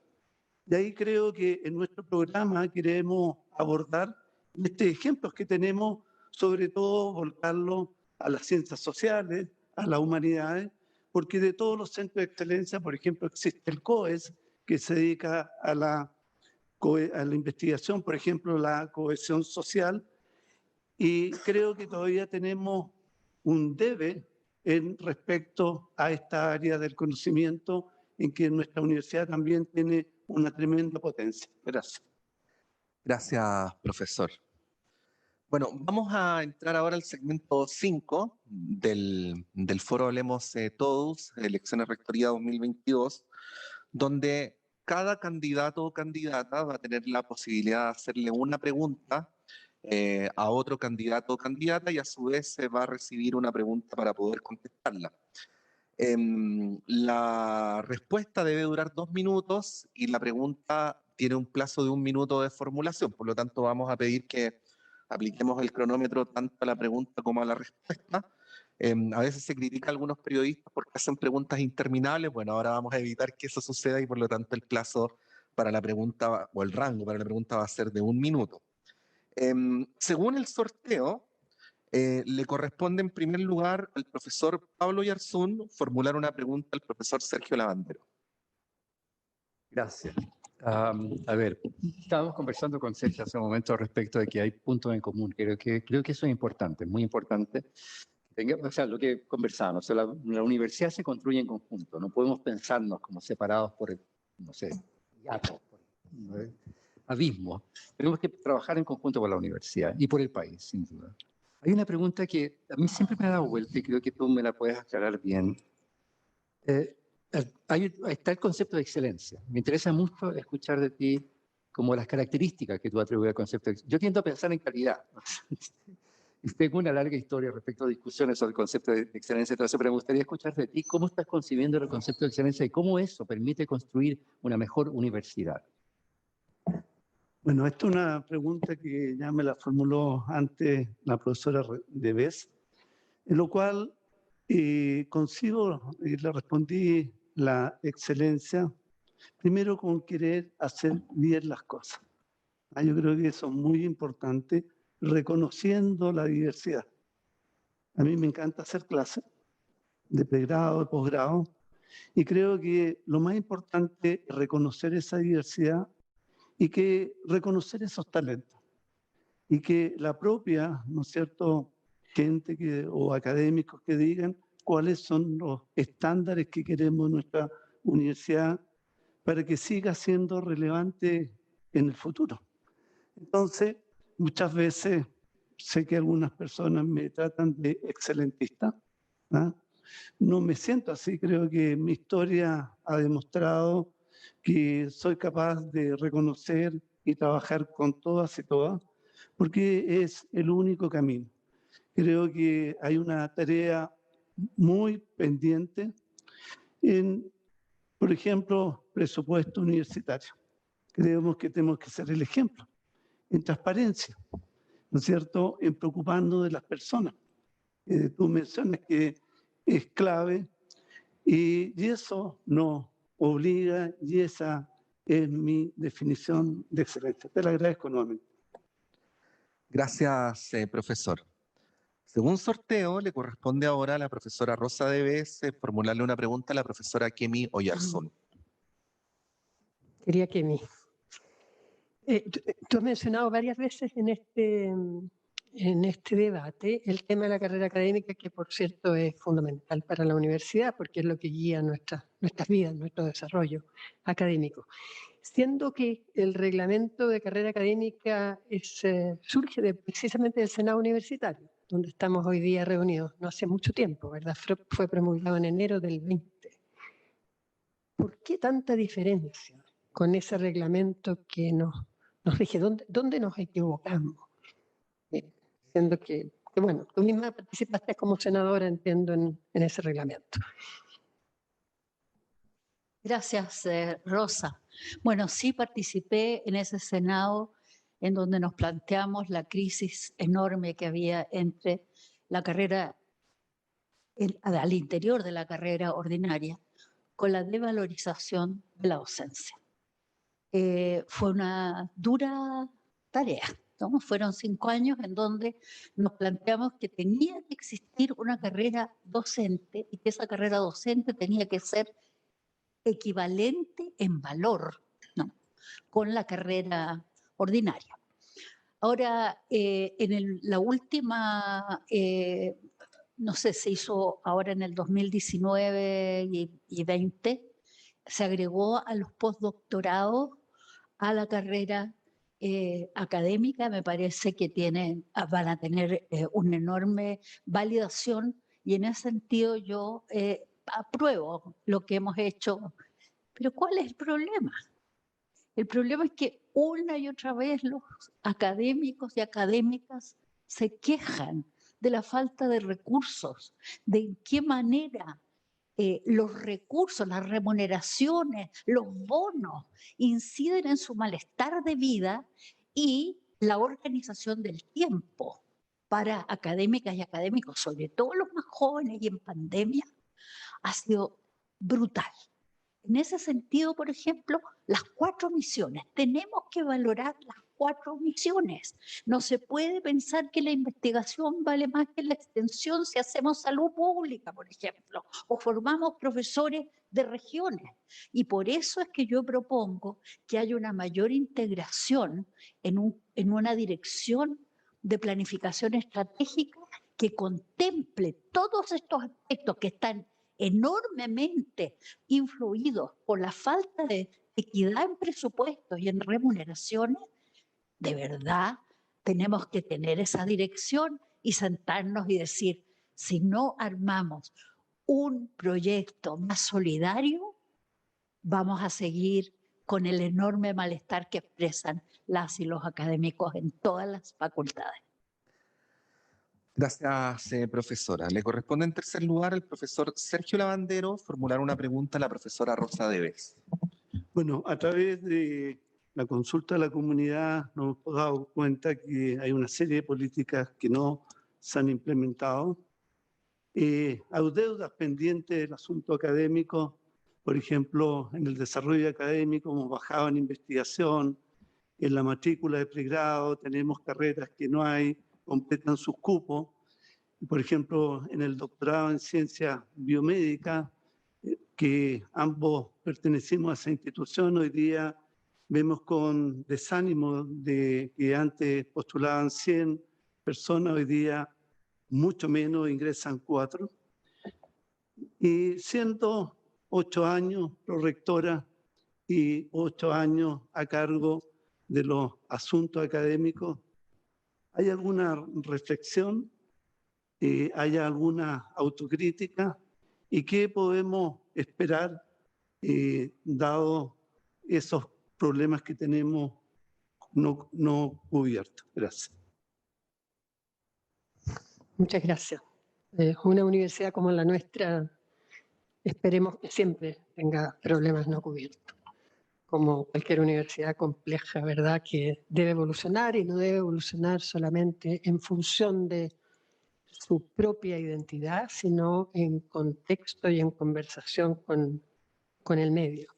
De ahí creo que en nuestro programa queremos abordar estos ejemplos que tenemos, sobre todo volcarlo a las ciencias sociales, a las humanidades, porque de todos los centros de excelencia, por ejemplo, existe el COES, que se dedica a la investigación, por ejemplo, la cohesión social, y creo que todavía tenemos un debe en respecto a esta área del conocimiento en que nuestra universidad también tiene una tremenda potencia. Gracias. Gracias, profesor. Bueno, vamos a entrar ahora al segmento 5 del foro Hablemos Todos, Elecciones Rectoría 2022, donde cada candidato o candidata va a tener la posibilidad de hacerle una pregunta a otro candidato o candidata y a su vez se va a recibir una pregunta para poder contestarla. La respuesta debe durar 2 minutos y la pregunta tiene un plazo de 1 minuto de formulación, por lo tanto vamos a pedir que apliquemos el cronómetro tanto a la pregunta como a la respuesta. A veces se critica a algunos periodistas porque hacen preguntas interminables. Bueno, ahora vamos a evitar que eso suceda y por lo tanto el plazo para la pregunta o el rango para la pregunta va a ser de 1 minuto. Según el sorteo, le corresponde en primer lugar al profesor Pablo Yarzún formular una pregunta al profesor Sergio Lavandero. Gracias. A ver, estábamos conversando con Sergio hace un momento respecto de que hay puntos en común. Creo que eso es importante, muy importante. O sea, lo que conversábamos, la universidad se construye en conjunto. No podemos pensarnos como separados por, no sé, abismos. Tenemos que trabajar en conjunto con la universidad y por el país, sin duda. Hay una pregunta que a mí siempre me ha dado vuelta y creo que tú me la puedes aclarar bien. Está el concepto de excelencia. Me interesa mucho escuchar de ti como las características que tú atribuyes al concepto de excelencia. Yo tiendo a pensar en calidad. Y tengo una larga historia respecto a discusiones sobre el concepto de excelencia. Entonces, pero me gustaría escuchar de ti cómo estás concibiendo el concepto de excelencia y cómo eso permite construir una mejor universidad. Bueno, esta es una pregunta que ya me la formuló antes la profesora Deves, en lo cual concibo y le respondí la excelencia, primero con querer hacer bien las cosas. Yo creo que eso es muy importante, reconociendo la diversidad. A mí me encanta hacer clases de pregrado, de posgrado, y creo que lo más importante es reconocer esa diversidad y que reconocer esos talentos. Y que la propia, ¿no es cierto?, gente o académicos que digan cuáles son los estándares que queremos en nuestra universidad para que siga siendo relevante en el futuro. Entonces, muchas veces sé que algunas personas me tratan de excelentista. No me siento así, creo que mi historia ha demostrado que soy capaz de reconocer y trabajar con todas y todas, porque es el único camino. Creo que hay una tarea muy pendiente en, por ejemplo, presupuesto universitario. Creemos que tenemos que ser el ejemplo en transparencia, ¿no es cierto?, en preocuparnos de las personas. Tú mencionas que es clave y eso nos obliga y esa es mi definición de excelencia. Te la agradezco nuevamente. Gracias, profesor. Según sorteo, le corresponde ahora a la profesora Rosa Deves formularle una pregunta a la profesora Kemi Oyarzún. Quería Kemi. Tú has mencionado varias veces en este debate el tema de la carrera académica, que por cierto es fundamental para la universidad porque es lo que guía nuestras vidas, nuestro desarrollo académico. Siendo que el reglamento de carrera académica surge precisamente del Senado Universitario, donde estamos hoy día reunidos, no hace mucho tiempo, ¿verdad? Fue promulgado en enero del 20. ¿Por qué tanta diferencia con ese reglamento que nos rige? ¿Dónde nos equivocamos? Siendo que, bueno, tú misma participaste como senadora, entiendo, en ese reglamento. Gracias, Rosa. Bueno, sí participé en ese Senado en donde nos planteamos la crisis enorme que había entre la carrera, al interior de la carrera ordinaria, con la devalorización de la docencia. Fue una dura tarea, ¿no? Fueron 5 años en donde nos planteamos que tenía que existir una carrera docente y que esa carrera docente tenía que ser equivalente en valor, ¿no?, con la carrera ordinaria. Ahora, la última, no sé, se hizo ahora en el 2019 y 20, se agregó a los postdoctorados a la carrera académica me parece que van a tener una enorme validación y en ese sentido yo apruebo lo que hemos hecho. Pero ¿cuál es el problema? El problema es que una y otra vez los académicos y académicas se quejan de la falta de recursos, de en qué manera los recursos, las remuneraciones, los bonos inciden en su malestar de vida y la organización del tiempo para académicas y académicos, sobre todo los más jóvenes y en pandemia, ha sido brutal. En ese sentido, por ejemplo, las 4 misiones, tenemos que valorar las 4 misiones. No se puede pensar que la investigación vale más que la extensión si hacemos salud pública, por ejemplo, o formamos profesores de regiones. Y por eso es que yo propongo que haya una mayor integración en una dirección de planificación estratégica que contemple todos estos aspectos que están enormemente influidos por la falta de equidad en presupuestos y en remuneraciones. De verdad tenemos que tener esa dirección y sentarnos y decir, si no armamos un proyecto más solidario, vamos a seguir con el enorme malestar que expresan las y los académicos en todas las facultades. Gracias, profesora. Le corresponde en tercer lugar al profesor Sergio Lavandero formular una pregunta a la profesora Rosa Debes. Bueno, a través de la consulta de la comunidad nos hemos dado cuenta que hay una serie de políticas que no se han implementado. Hay deudas pendientes del asunto académico, por ejemplo, en el desarrollo académico hemos bajado en investigación, en la matrícula de pregrado tenemos carreras que no hay, completan sus cupos. Por ejemplo, en el doctorado en ciencia biomédica, que ambos pertenecimos a esa institución, hoy día vemos con desánimo de que antes postulaban 100 personas, hoy día mucho menos, ingresan 4. Y siendo 8 años prorectora y 8 años a cargo de los asuntos académicos, ¿hay alguna reflexión? ¿Hay alguna autocrítica? ¿Y qué podemos esperar dado esos problemas que tenemos no cubiertos? Gracias. Muchas gracias. Una universidad como la nuestra, esperemos que siempre tenga problemas no cubiertos. Como cualquier universidad compleja, ¿verdad? Que debe evolucionar y no debe evolucionar solamente en función de su propia identidad, sino en contexto y en conversación con el medio.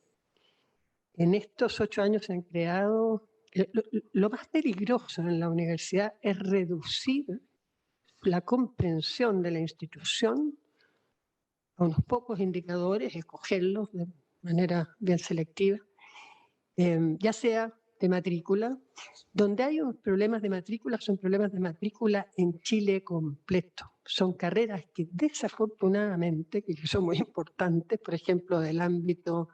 En estos 8 años se han creado, lo más peligroso en la universidad es reducir la comprensión de la institución a unos pocos indicadores, escogerlos de manera bien selectiva, ya sea de matrícula. Donde hay unos problemas de matrícula, son problemas de matrícula en Chile completo. Son carreras que desafortunadamente, que son muy importantes, por ejemplo, del ámbito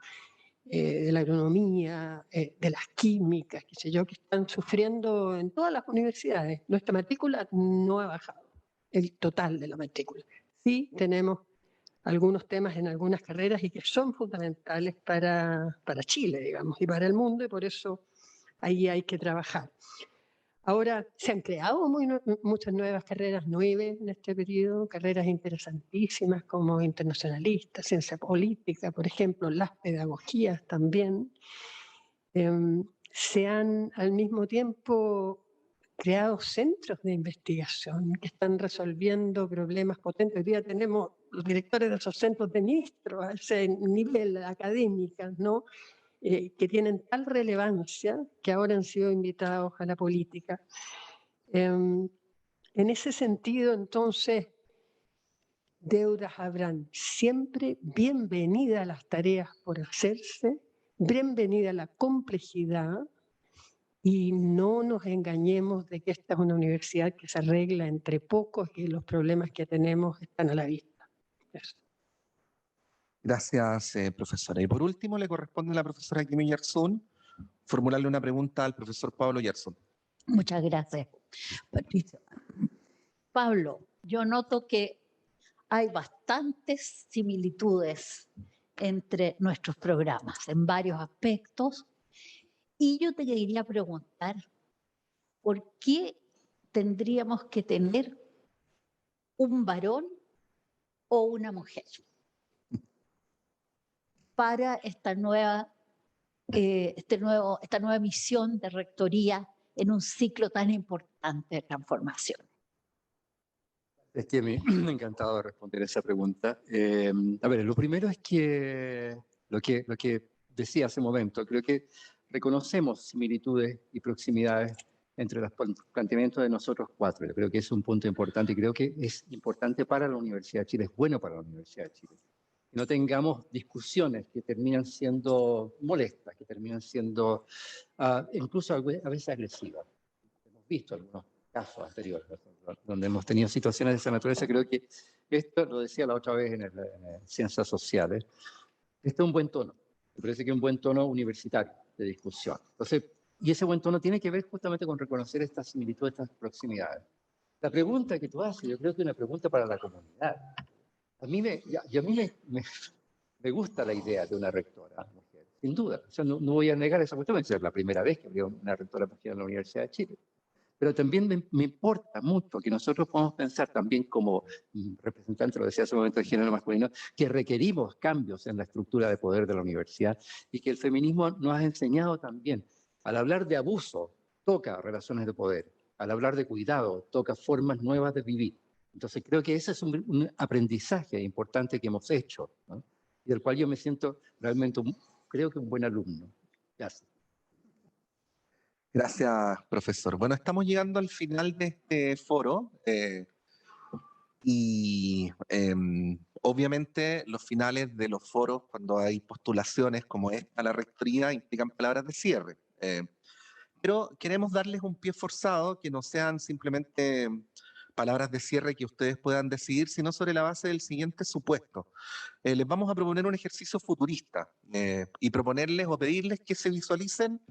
de la agronomía, de las químicas, qué sé yo, que están sufriendo en todas las universidades. Nuestra matrícula no ha bajado, el total de la matrícula. Sí tenemos algunos temas en algunas carreras y que son fundamentales para Chile, digamos, y para el mundo, y por eso ahí hay que trabajar. Ahora, se han creado muchas nuevas carreras, 9 en este periodo, carreras interesantísimas como internacionalista, ciencia política, por ejemplo, las pedagogías también. Se han al mismo tiempo creado centros de investigación que están resolviendo problemas potentes. Hoy día tenemos los directores de esos centros de ministros a ese nivel académico, ¿no? Que tienen tal relevancia que ahora han sido invitados a la política. En ese sentido, entonces, deudas habrán siempre. Bienvenidas las tareas por hacerse, bienvenida la complejidad, y no nos engañemos de que esta es una universidad que se arregla entre pocos y los problemas que tenemos están a la vista. Eso. Gracias, profesora. Y por último, le corresponde a la profesora Kimi Yersun formularle una pregunta al profesor Pablo Gerson. Muchas gracias, Patricio. Pablo, yo noto que hay bastantes similitudes entre nuestros programas en varios aspectos y yo te quería preguntar, ¿por qué tendríamos que tener un varón o una mujer para esta nueva misión de rectoría en un ciclo tan importante de transformación? Es que me ha encantado responder esa pregunta. A ver, lo primero es que lo que decía hace un momento, creo que reconocemos similitudes y proximidades entre los planteamientos de nosotros cuatro. Yo creo que es un punto importante y creo que es importante para la Universidad de Chile, es bueno para la Universidad de Chile. Que no tengamos discusiones que terminan siendo molestas, que terminan siendo incluso a veces agresivas. Hemos visto algunos casos anteriores donde hemos tenido situaciones de esa naturaleza. Creo que esto, lo decía la otra vez en Ciencias Sociales, este es un buen tono. Me parece que es un buen tono universitario de discusión. Entonces, y ese buen tono tiene que ver justamente con reconocer estas similitudes, estas proximidades. La pregunta que tú haces, yo creo que es una pregunta para la comunidad. A mí me gusta la idea de una rectora mujer, sin duda. O sea, no voy a negar esa cuestión, es la primera vez que habría una rectora mujer en la Universidad de Chile. Pero también me importa mucho que nosotros podamos pensar también como representantes, lo decía hace un momento, del género masculino, que requerimos cambios en la estructura de poder de la universidad y que el feminismo nos ha enseñado también. Al hablar de abuso, toca relaciones de poder. Al hablar de cuidado, toca formas nuevas de vivir. Entonces creo que ese es un aprendizaje importante que hemos hecho, ¿no? Y del cual yo me siento realmente, creo que un buen alumno. Gracias. Gracias, profesor. Bueno, estamos llegando al final de este foro y obviamente los finales de los foros, cuando hay postulaciones como esta a la rectoría, implican palabras de cierre. Pero queremos darles un pie forzado, que no sean simplemente palabras de cierre que ustedes puedan decidir, sino sobre la base del siguiente supuesto. Les vamos a proponer un ejercicio futurista y proponerles o pedirles que se visualicen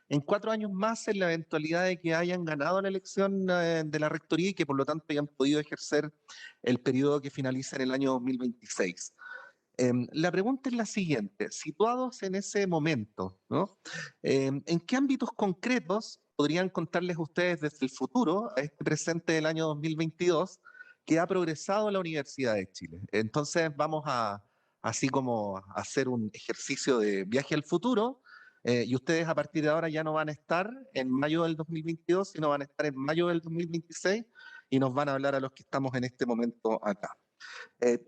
en 4 años más en la eventualidad de que hayan ganado la elección de la rectoría y que por lo tanto hayan podido ejercer el periodo que finaliza en el año 2026. La pregunta es la siguiente: situados en ese momento, ¿no? ¿En qué ámbitos concretos podrían contarles ustedes desde el futuro a este presente del año 2022 que ha progresado la Universidad de Chile? Entonces vamos a, así como, a hacer un ejercicio de viaje al futuro, y ustedes a partir de ahora ya no van a estar en mayo del 2022, sino van a estar en mayo del 2026 y nos van a hablar a los que estamos en este momento acá.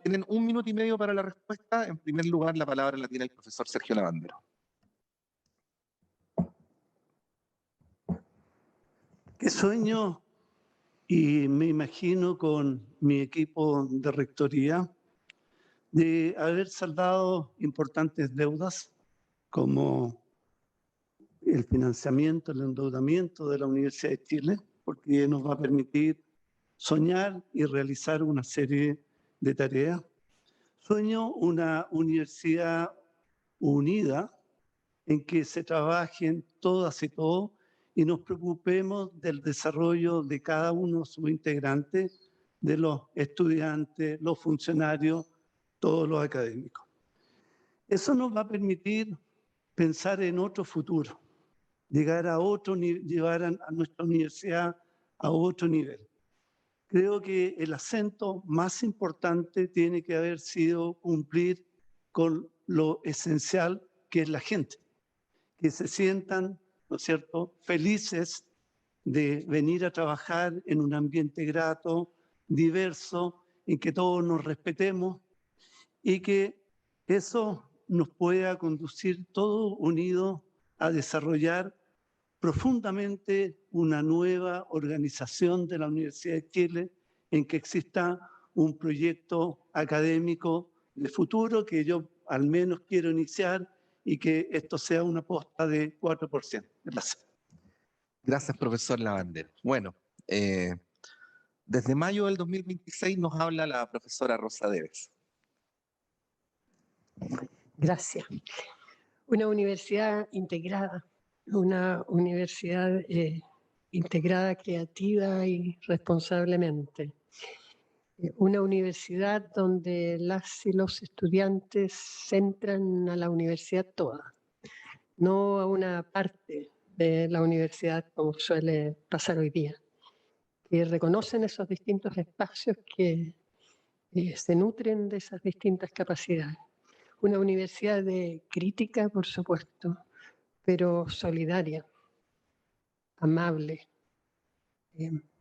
Tienen 1 minuto y medio para la respuesta. En primer lugar, la palabra la tiene el profesor Sergio Lavandero. ¿Qué sueño? Y me imagino con mi equipo de rectoría de haber saldado importantes deudas como el financiamiento, el endeudamiento de la Universidad de Chile, porque nos va a permitir soñar y realizar una serie de tareas. Sueño una universidad unida en que se trabajen todas y todos y nos preocupemos del desarrollo de cada uno de sus integrantes, de los estudiantes, los funcionarios, todos los académicos. Eso nos va a permitir pensar en otro futuro, llevar a nuestra universidad a otro nivel. Creo que el acento más importante tiene que haber sido cumplir con lo esencial que es la gente, que se sientan, ¿no es cierto?, felices de venir a trabajar en un ambiente grato, diverso, en que todos nos respetemos y que eso nos pueda conducir todos unidos a desarrollar profundamente una nueva organización de la Universidad de Chile en que exista un proyecto académico de futuro que yo al menos quiero iniciar y que esto sea una aposta de 4%. Gracias. Gracias, profesor Lavandero. Bueno, desde mayo del 2026 nos habla la profesora Rosa Deves. Gracias. Una universidad integrada, una universidad integrada, creativa y responsablemente. Una universidad donde las y los estudiantes centran a la universidad toda, no a una parte de la universidad como suele pasar hoy día, que reconocen esos distintos espacios que se nutren de esas distintas capacidades. Una universidad de crítica, por supuesto, pero solidaria, amable,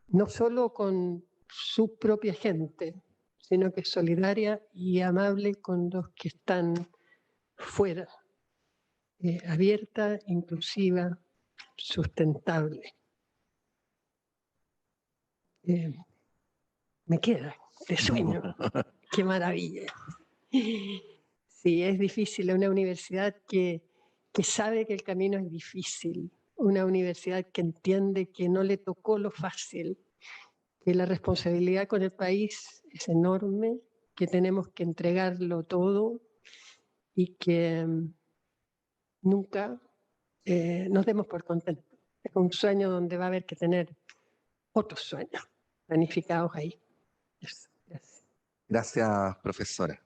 no solo con su propia gente, sino que solidaria y amable con los que están fuera, abierta, inclusiva, sustentable. Me queda de sueño. ¡Qué maravilla! Sí, es difícil. Una universidad que sabe que el camino es difícil. Una universidad que entiende que no le tocó lo fácil, que la responsabilidad con el país es enorme, que tenemos que entregarlo todo y que nunca nos demos por contentos. Es un sueño donde va a haber que tener otros sueños planificados ahí. Eso. Gracias. Gracias, profesora.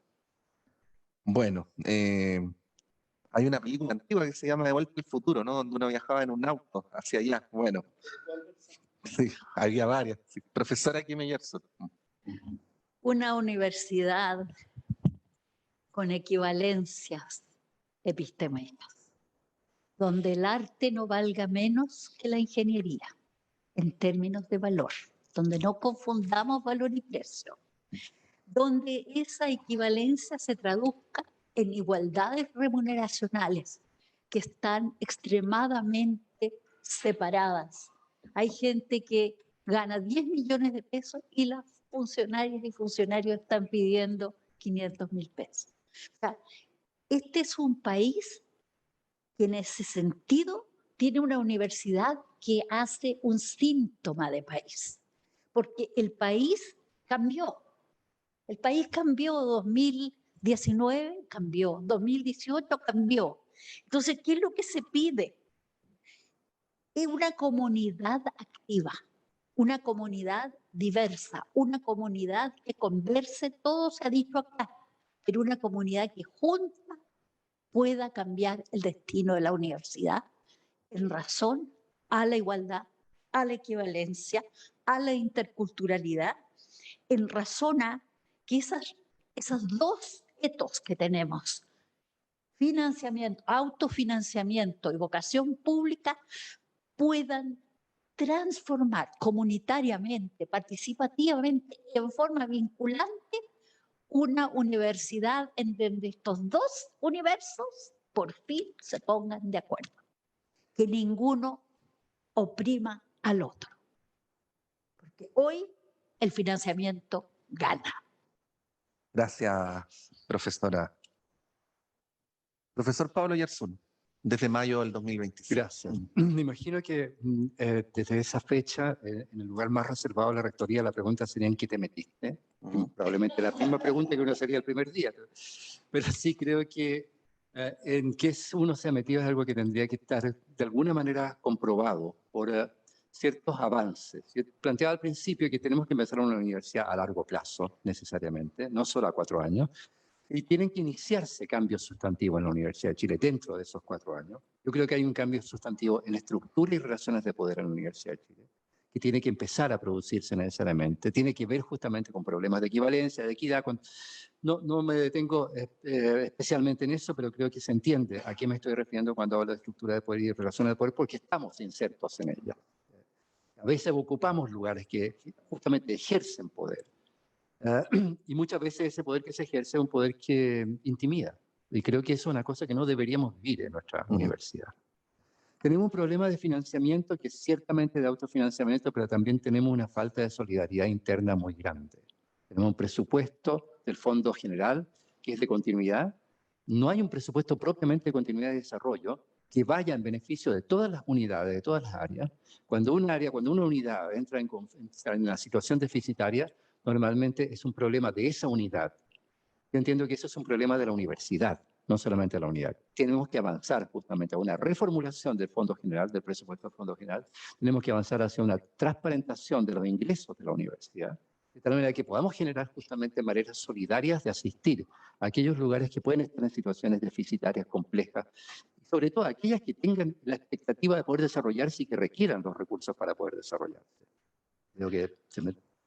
Bueno, hay una película antigua que se llama De vuelta al futuro, ¿no? Donde uno viajaba en un auto hacia allá. Bueno, sí, había varias. Sí. Profesora Kim Yerson. Una universidad con equivalencias epistémicas, donde el arte no valga menos que la ingeniería en términos de valor, donde no confundamos valor y precio, donde esa equivalencia se traduzca en igualdades remuneracionales que están extremadamente separadas. Hay gente que gana 10 millones de pesos y las funcionarias y funcionarios están pidiendo 500.000 pesos. O sea, este es un país que en ese sentido tiene una universidad que hace un síntoma de país, porque el país cambió. El país cambió, 2019 cambió, 2018 cambió. Entonces, ¿qué es lo que se pide? Es una comunidad activa, una comunidad diversa, una comunidad que converse, todo se ha dicho acá, pero una comunidad que junta pueda cambiar el destino de la universidad en razón a la igualdad, a la equivalencia, a la interculturalidad, en razón a que esas dos etos que tenemos, financiamiento, autofinanciamiento y vocación pública, puedan transformar comunitariamente, participativamente, en forma vinculante, una universidad en donde estos dos universos por fin se pongan de acuerdo. Que ninguno oprima al otro. Porque hoy el financiamiento gana. Gracias, profesora. Profesor Pablo Yersun, desde mayo del 2025. Gracias. Me imagino que desde esa fecha, en el lugar más reservado de la rectoría, la pregunta sería ¿en qué te metiste? Probablemente la misma pregunta que uno sería el primer día. Pero sí creo que en qué uno se ha metido es algo que tendría que estar de alguna manera comprobado por ciertos avances. Yo planteaba al principio que tenemos que empezar una universidad a largo plazo, necesariamente, no solo a 4 años, y tienen que iniciarse cambios sustantivos en la Universidad de Chile dentro de esos 4 años. Yo creo que hay un cambio sustantivo en la estructura y relaciones de poder en la Universidad de Chile, que tiene que empezar a producirse necesariamente. Tiene que ver justamente con problemas de equivalencia, de equidad. No me detengo especialmente en eso, pero creo que se entiende a qué me estoy refiriendo cuando hablo de estructura de poder y relaciones de poder, porque estamos insertos en ella. A veces ocupamos lugares que justamente ejercen poder. Y muchas veces ese poder que se ejerce es un poder que intimida. Y creo que eso es una cosa que no deberíamos vivir en nuestra universidad. Tenemos un problema de financiamiento que es ciertamente de autofinanciamiento, pero también tenemos una falta de solidaridad interna muy grande. Tenemos un presupuesto del Fondo General que es de continuidad. No hay un presupuesto propiamente de continuidad y desarrollo que vaya en beneficio de todas las unidades, de todas las áreas. Cuando una unidad entra en una situación deficitaria, normalmente es un problema de esa unidad. Yo entiendo que eso es un problema de la universidad, no solamente a la unidad. Tenemos que avanzar justamente a una reformulación del Fondo General, del presupuesto del Fondo General. Tenemos que avanzar hacia una transparentación de los ingresos de la universidad, de tal manera que podamos generar justamente maneras solidarias de asistir a aquellos lugares que pueden estar en situaciones deficitarias complejas, y sobre todo aquellas que tengan la expectativa de poder desarrollarse y que requieran los recursos para poder desarrollarse. Creo que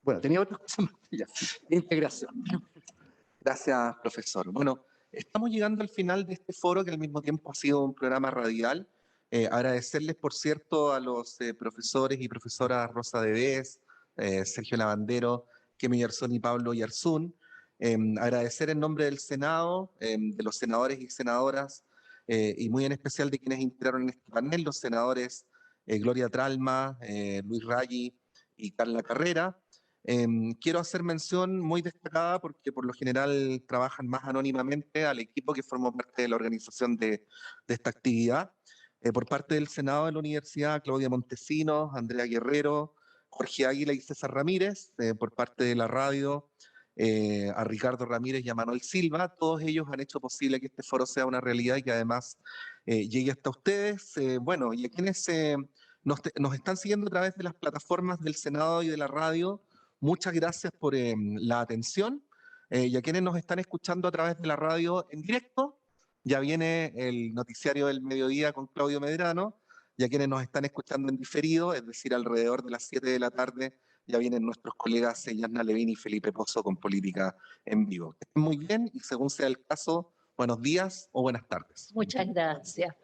bueno, tenía otras cosas más ya. Integración. Gracias, profesor. Bueno, estamos llegando al final de este foro, que al mismo tiempo ha sido un programa radial. Agradecerles, por cierto, a los profesores y profesoras Rosa Debes, Sergio Lavandero, Kemi Yarzún y Pablo Yarzún. Agradecer en nombre del Senado, de los senadores y senadoras, y muy en especial de quienes integraron en este panel, los senadores Gloria Tralma, Luis Raggi y Carla Carrera. Quiero hacer mención muy destacada, porque por lo general trabajan más anónimamente, al equipo que formó parte de la organización de esta actividad. Por parte del Senado de la Universidad, Claudia Montesinos, Andrea Guerrero, Jorge Águila y César Ramírez. Por parte de la radio, a Ricardo Ramírez y a Manuel Silva. Todos ellos han hecho posible que este foro sea una realidad y que además llegue hasta ustedes. Bueno, y a quienes nos están siguiendo a través de las plataformas del Senado y de la radio, muchas gracias por la atención. Y a quienes nos están escuchando a través de la radio en directo, ya viene el noticiario del mediodía con Claudio Medrano. Y a quienes nos están escuchando en diferido, es decir, alrededor de las 7 de la tarde, ya vienen nuestros colegas Yasna Levin y Felipe Pozo con Política en Vivo. Que estén muy bien y, según sea el caso, buenos días o buenas tardes. Muchas gracias.